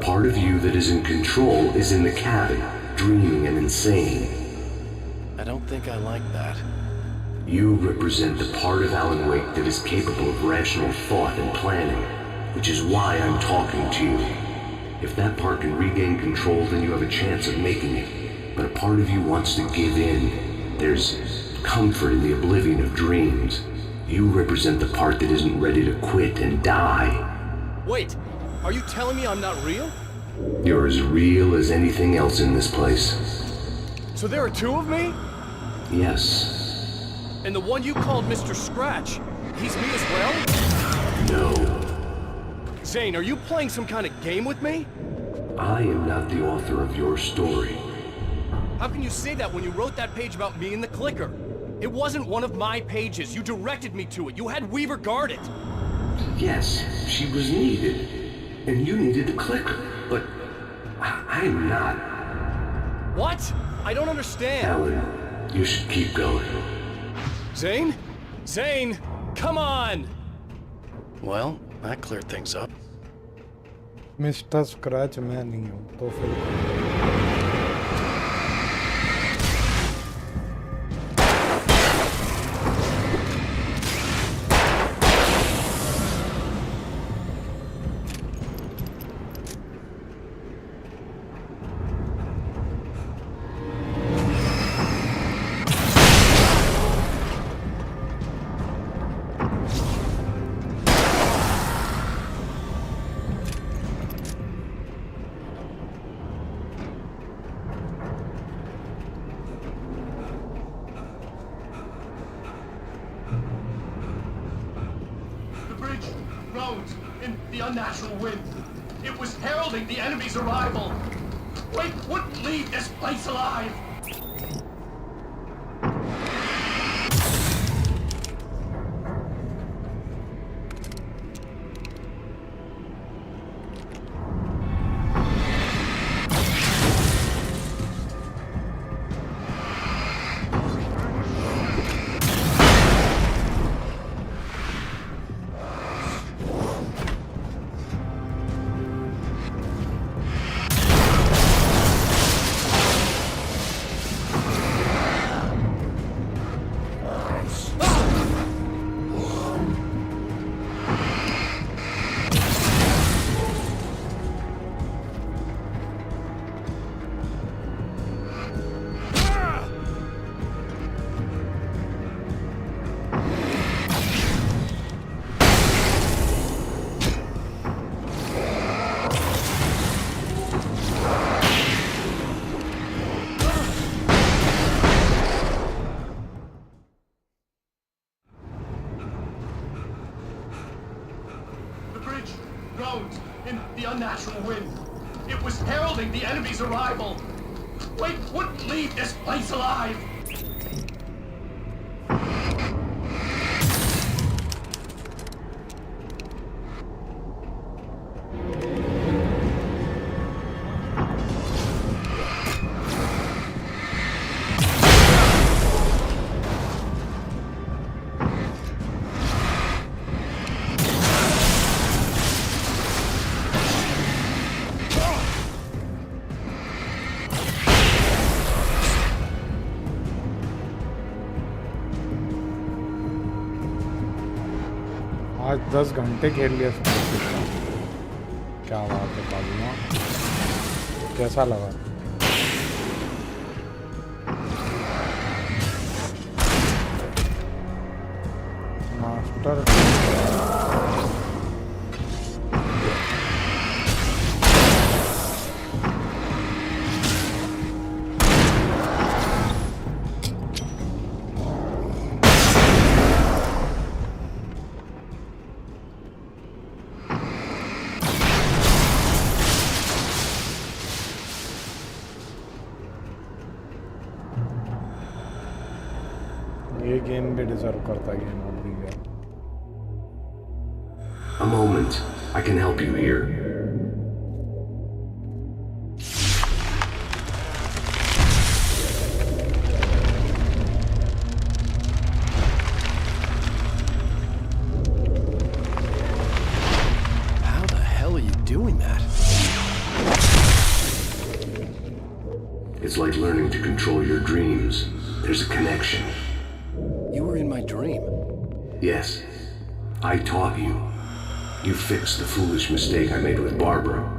part of you that is in control is in the cabin, dreaming and insane. I don't think I like that. You represent the part of Alan Wake that is capable of rational thought and planning, which is why I'm talking to you. If that part can regain control, then you have a chance of making it. But a part of you wants to give in. There's comfort in the oblivion of dreams. You represent the part that isn't ready to quit and die. Wait, are you telling me I'm not real? You're as real as anything else in this place. So there are two of me? Yes. And the one you called Mr. Scratch, he's me as well? No. Zane, are you playing some kind of game with me? I am not the author of your story. How can you say that when you wrote that page about me in the clicker? It wasn't one of my pages. You directed me to it. You had Weaver guard it. Yes, she was needed. And you needed the clicker. But I'm not. What? I don't understand. Alan, you should keep going. Zane? Zane! Come on! Well, that cleared things up. Mister scratch मैं नहीं हूँ तो फिर Unnatural wind. It was heralding the enemy's arrival. Wake wouldn't leave this place alive. In the unnatural wind. It was heralding the enemy's arrival. Wake wouldn't leave this place alive. आज 10 घंटे खेल लिया क्या बात है कालूमा कैसा लगा मास्टर ये गेम भी डिजर्व करता है game of the year A moment. I can help you here. How the hell are you doing that? It's like learning to control your dreams. There's a connection. You were in my dream. Yes. I taught you. You fixed the foolish mistake I made with Barbara.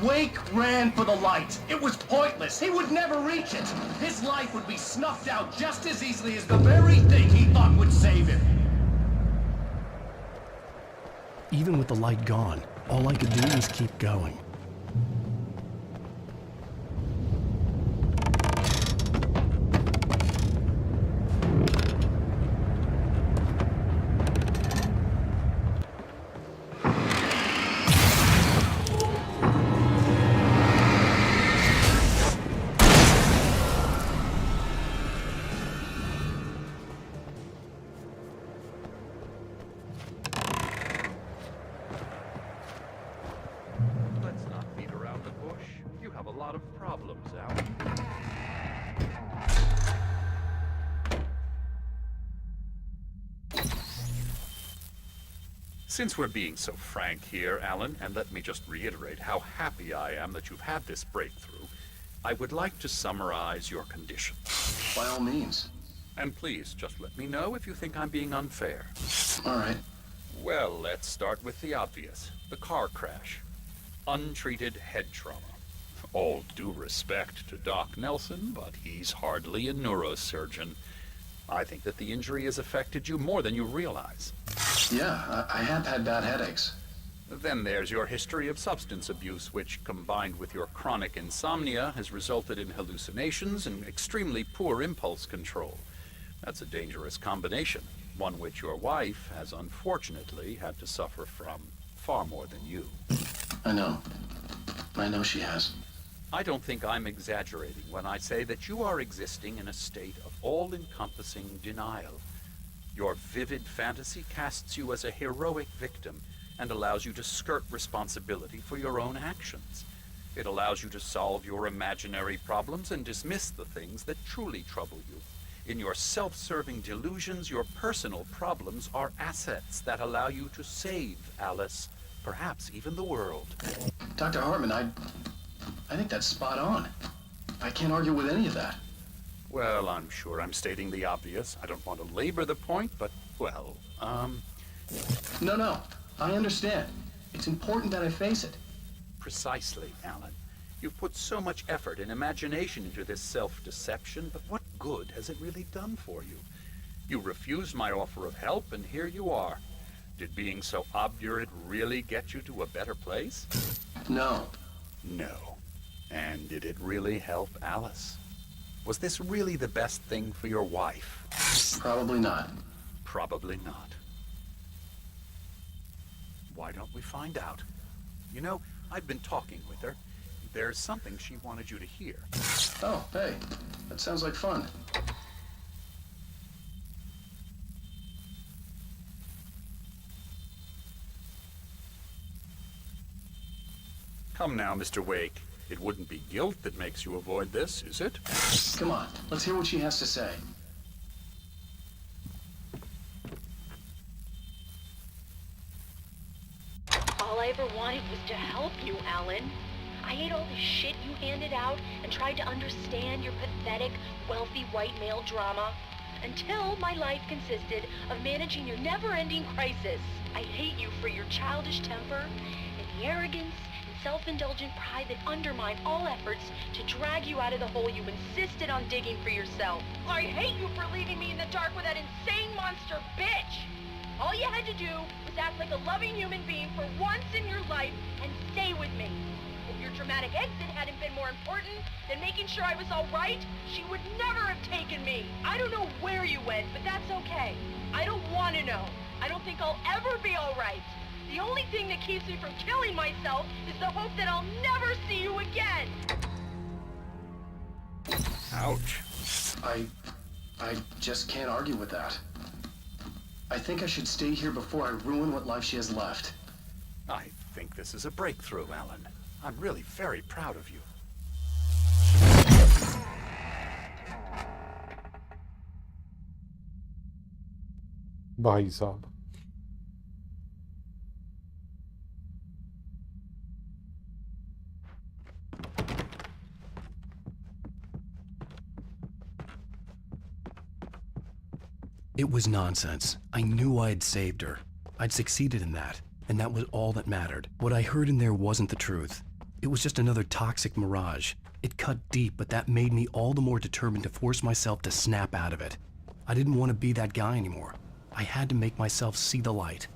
Wake ran for the light. It was pointless. He would never reach it. His life would be snuffed out just as easily as the very thing he thought would save him. Even with the light gone, all I could do was keep going. Since we're being so frank here, Alan, and let me just reiterate how happy I am that you've had this breakthrough, I would like to summarize your condition. By all means. And please, just let me know if you think I'm being unfair. All right. Well, let's start with the obvious. The car crash. Untreated head trauma. All due respect to Doc Nelson, but he's hardly a neurosurgeon. I think that the injury has affected you more than you realize. Yeah, I have had bad headaches. Then there's your history of substance abuse, which, combined with your chronic insomnia, has resulted in hallucinations and extremely poor impulse control. That's a dangerous combination, one which your wife has unfortunately had to suffer from far more than you. I know. I know she has. I don't think I'm exaggerating when I say that you are existing in a state of all-encompassing denial. Your vivid fantasy casts you as a heroic victim and allows you to skirt responsibility for your own actions. It allows you to solve your imaginary problems and dismiss the things that truly trouble you. In your self-serving delusions, your personal problems are assets that allow you to save Alice, perhaps even the world. Dr. Hartman, I think that's spot on. I can't argue with any of that. Well, I'm sure I'm stating the obvious. I don't want to labor the point, but, well, No, I understand. It's important that I face it. Precisely, Alan. You've put so much effort and imagination into this self-deception, but what good has it really done for you? You refused my offer of help, and here you are. Did being so obdurate really get you to a better place? No. No. And did it really help Alice? Was this really the best thing for your wife? Probably not. Probably not. Why don't we find out? You know, I've been talking with her. There's something she wanted you to hear. Oh, hey. That sounds like fun. Come now, Mr. Wake. It wouldn't be guilt that makes you avoid this, is it? Come on, let's hear what she has to say. All I ever wanted was to help you, Alan. I ate all the shit you handed out and tried to understand your pathetic, wealthy white male drama until my life consisted of managing your never-ending crisis. I hate you for your childish temper and the arrogance and self-indulgent pride that undermine all efforts to drag you out of the hole you insisted on digging for yourself. I hate you for leaving me in the dark with that insane monster bitch! All you had to do was act like a loving human being for once in your life and stay with me. If your dramatic exit hadn't been more important than making sure I was all right, she would never have taken me. I don't know where you went, but that's okay. I don't want to know. I don't think I'll ever be all right. The only thing that keeps me from killing myself is the hope that I'll never see you again. Ouch. I just can't argue with that. I think I should stay here before I ruin what life she has left. I think this is a breakthrough, Alan. I'm really very proud of you. भाई साहब It was nonsense. I knew I had saved her. I'd succeeded in that, and that was all that mattered. What I heard in there wasn't the truth. It was just another toxic mirage. It cut deep, but that made me all the more determined to force myself to snap out of it. I didn't want to be that guy anymore. I had to make myself see the light.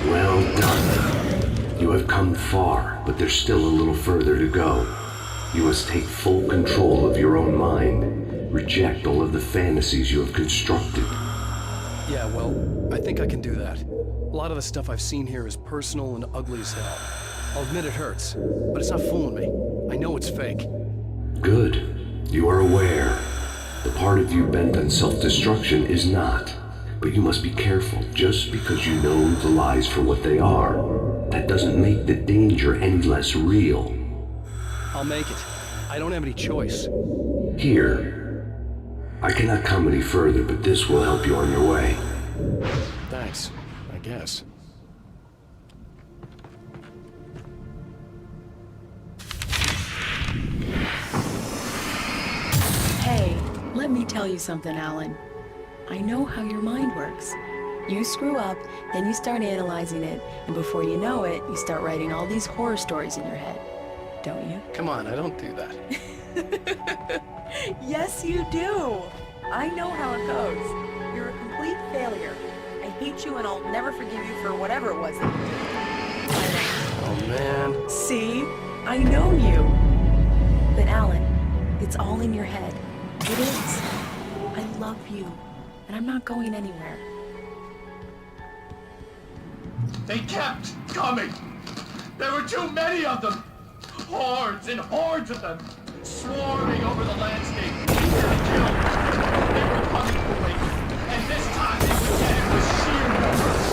Well done. You have come far, but there's still a little further to go. You must take full control of your own mind. Reject all of the fantasies you have constructed. Yeah, well, I think I can do that. A lot of the stuff I've seen here is personal and ugly as hell. I'll admit it hurts, but it's not fooling me. I know it's fake. Good. You are aware. The part of you bent on self-destruction is not. But you must be careful. Just because you know the lies for what they are, that doesn't make the danger any less real. I'll make it. I don't have any choice. Here. I cannot come any further, but this will help you on your way. Thanks, I guess. Hey, let me tell you something, Alan. I know how your mind works. You screw up, then you start analyzing it, and before you know it, you start writing all these horror stories in your head. Don't you? Come on, I don't do that. Yes, you do. I know how it goes. You're a complete failure. I hate you and I'll never forgive you for whatever it was that you did. Oh, man. See? I know you. But Alan, it's all in your head. It is. I love you, and I'm not going anywhere. They kept coming. There were too many of them. Hordes and hordes of them, swarming over the landscape, eager to kill. They were coming for Wake, and this time they would get it with sheer numbers.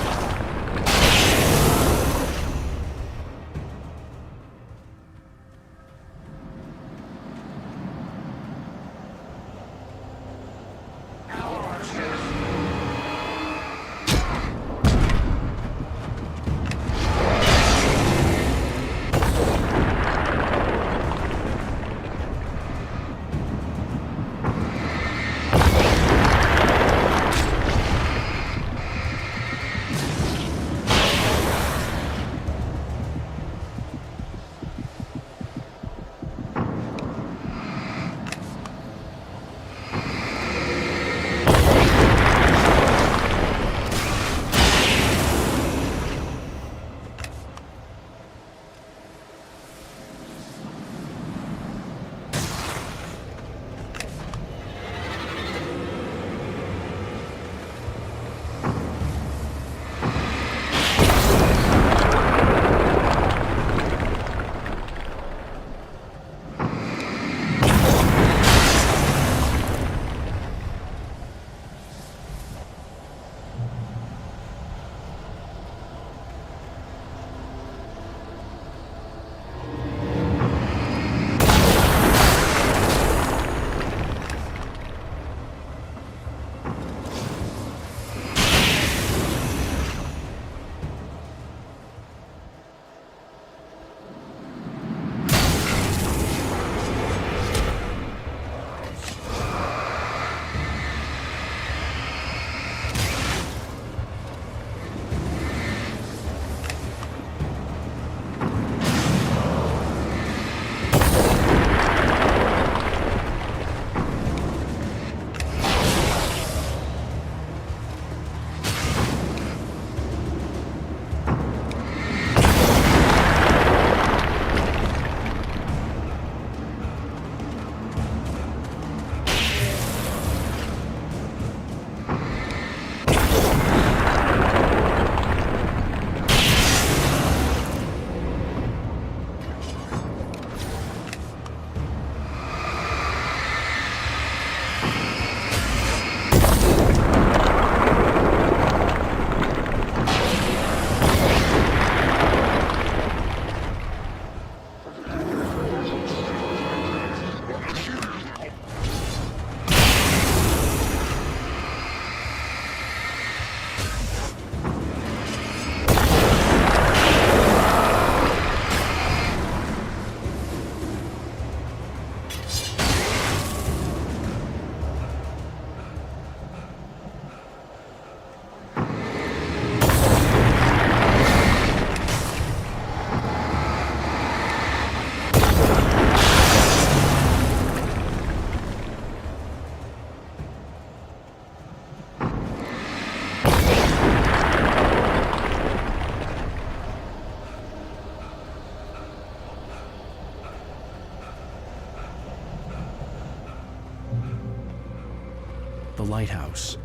The lighthouse.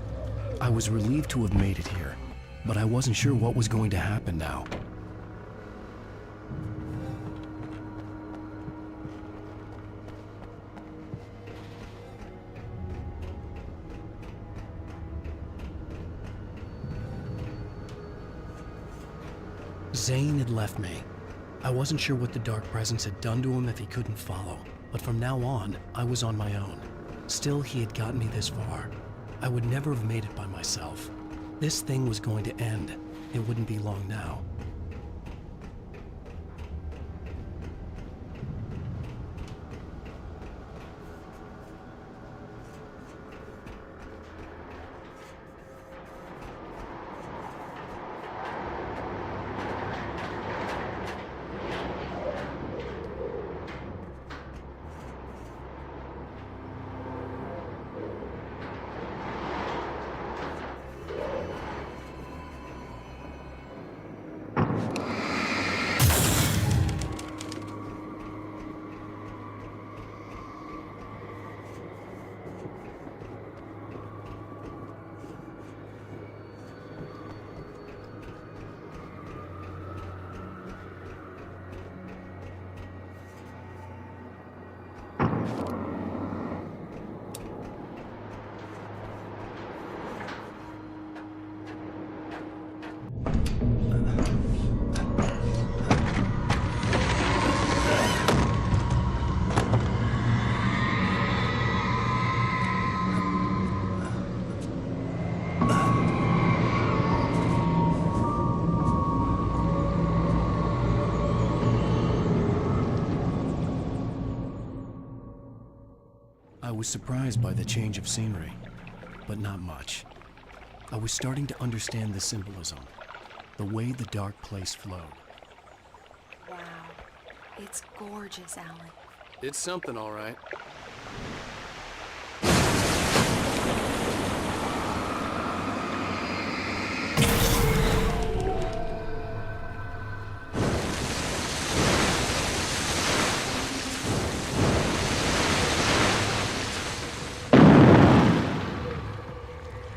I was relieved to have made it here, but I wasn't sure what was going to happen now. Zane had left me. I wasn't sure what the Dark Presence had done to him if he couldn't follow, but from now on, I was on my own. Still, he had gotten me this far. I would never have made it by myself. This thing was going to end. It wouldn't be long now. was surprised by the change of scenery, but not much. I was starting to understand the symbolism, the way the dark place flowed. Wow. It's gorgeous, Alan. It's something, all right.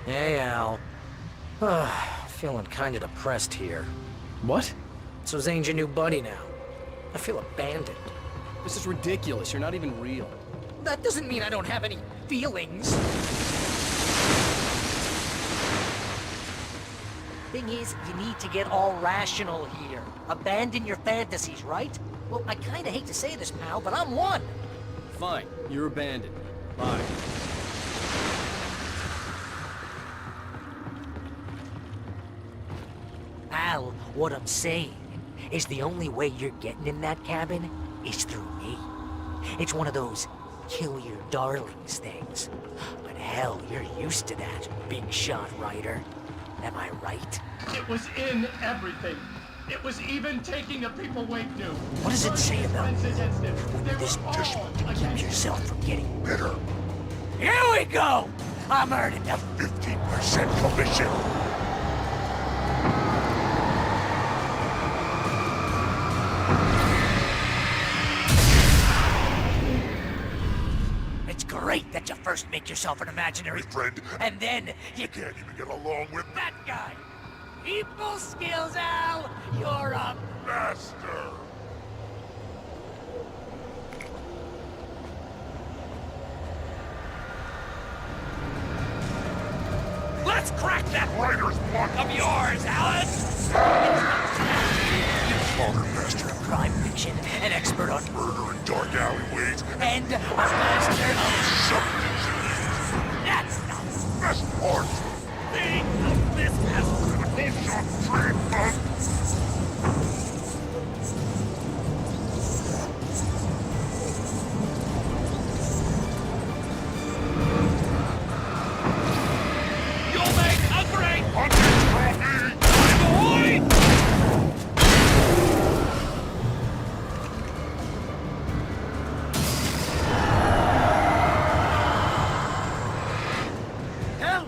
Hey, Al. Feeling kinda depressed here. What? So Zane's your new buddy now. I feel abandoned. This is ridiculous. You're not even real. That doesn't mean I don't have any feelings. Thing is, you need to get all rational here. Abandon your fantasies, right? Well, I kinda hate to say this, pal, but I'm one. Fine. You're abandoned. Bye. Al, what I'm saying is the only way you're getting in that cabin is through me. It's one of those kill your darlings things. But hell, you're used to that, big shot writer. Am I right? It was in everything. It was even taking a people Wake knew. What does it say about Friends against him. They this were just all to keep against yourself from getting bitter? Here we go! I'm earning a 15% commission. It's great that you first make yourself an imaginary friend, and then you can't even get along with that guy. People skills, Al! You're a master! Let's crack that writer's block of yours, Alan! Father master of crime fiction, an expert on murder in dark alleyways, and a master of subterfuge. That's not the best part! Think of this as bullshot treatment! You'll make a great hunting trophy! Ahoy! Hell,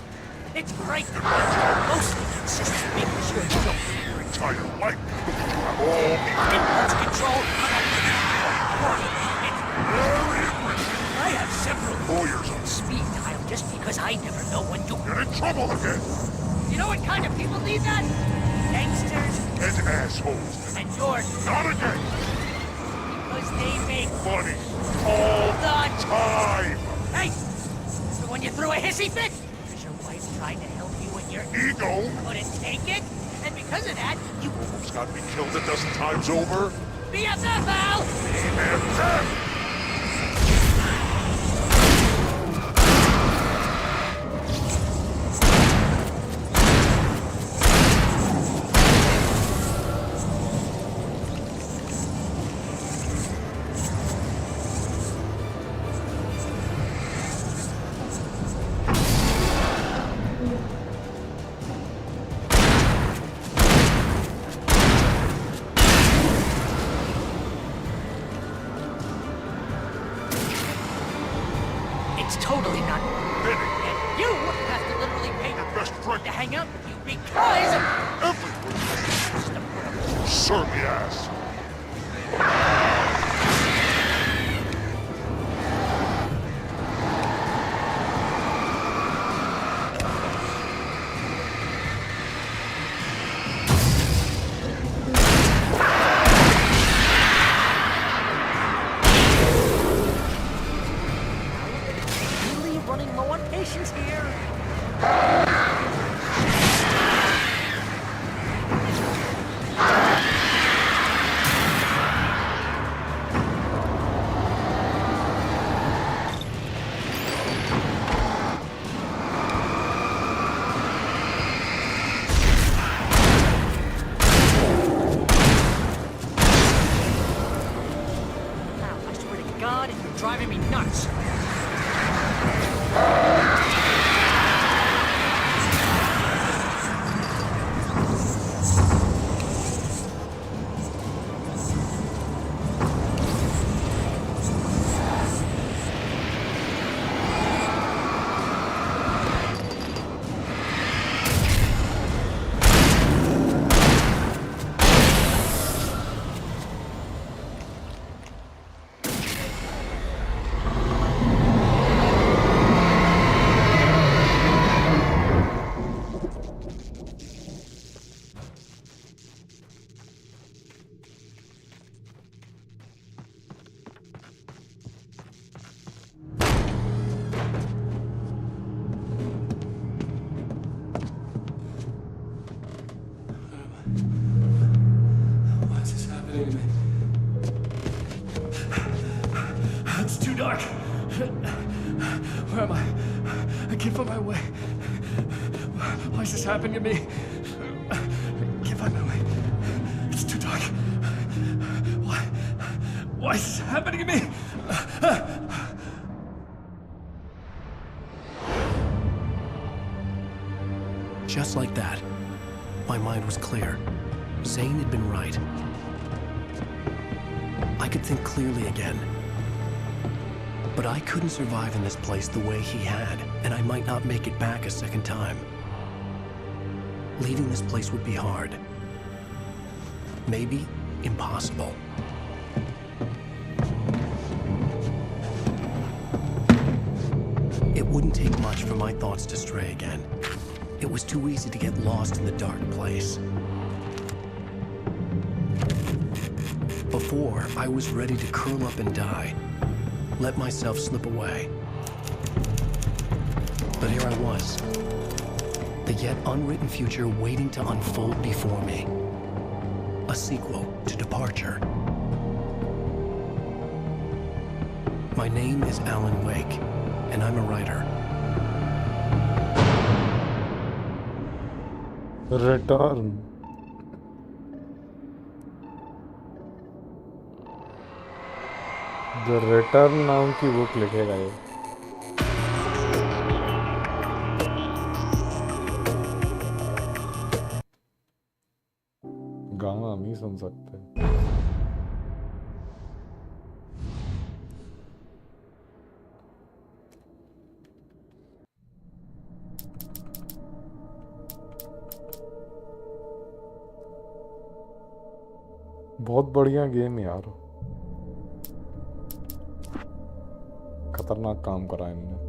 it's great that you're mostly consistent making sure you don't live your entire life because you have all the impulse control of a It's very impressive. I have several lawyers on speed dial just because I never know when to get in trouble again. You know what kind of people need that? Gangsters and assholes. And you're not a gangster. Because they make money all the time. Hey, so when you threw a hissy fit, because your wife tried to help you and your ego couldn't take it, and because of that, you almost got me killed a dozen times over. BFF, Al! BFF! It's totally not fitting. And you have to literally pay your best friend to hang out with you because everyone certainly ass. Really running low on patience here. can't find my way. Why is this happening to me? I can't find my way. It's too dark. Why is this happening to me? Just like that, my mind was clear. Zane had been right. I could think clearly again. But I couldn't survive in this place the way he had, and I might not make it back a second time. Leaving this place would be hard. Maybe impossible. It wouldn't take much for my thoughts to stray again. It was too easy to get lost in the dark place. Before, I was ready to curl up and die. Let myself slip away. But here I was. The yet unwritten future waiting to unfold before me. A sequel to Departure. My name is Alan Wake, and I'm a writer. Return. The Return नाम की book लिखेगा ये. गाना हम ही सुन सकते हैं. बहुत बढ़िया गेम यार. खतरनाक काम करा इनने.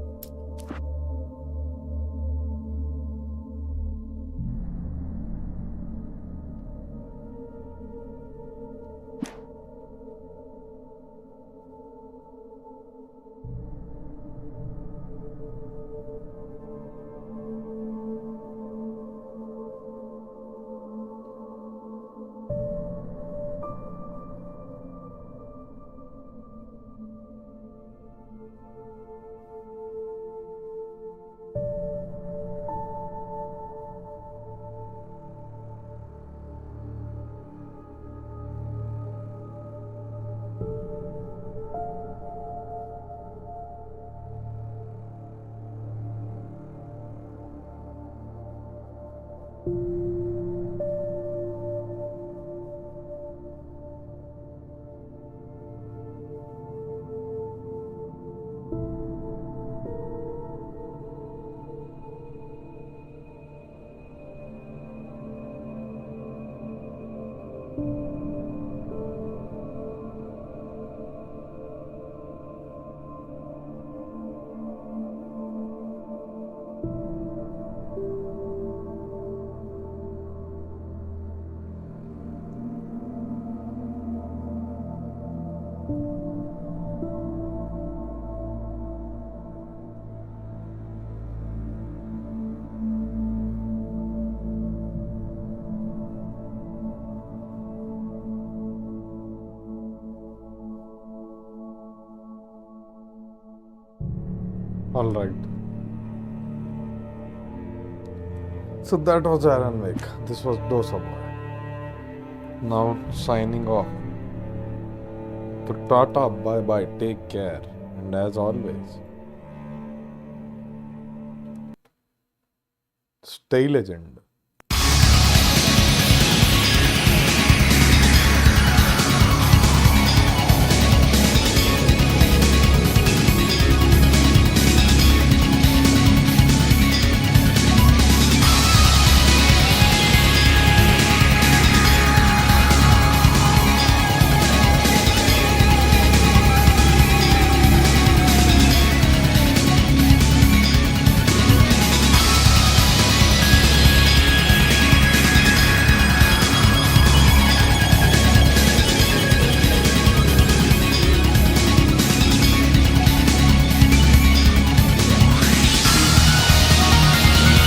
All right. So that was Alan Wake. This was Dosa Boy. Now signing off. So Tata, bye bye, take care, and as always, stay legend.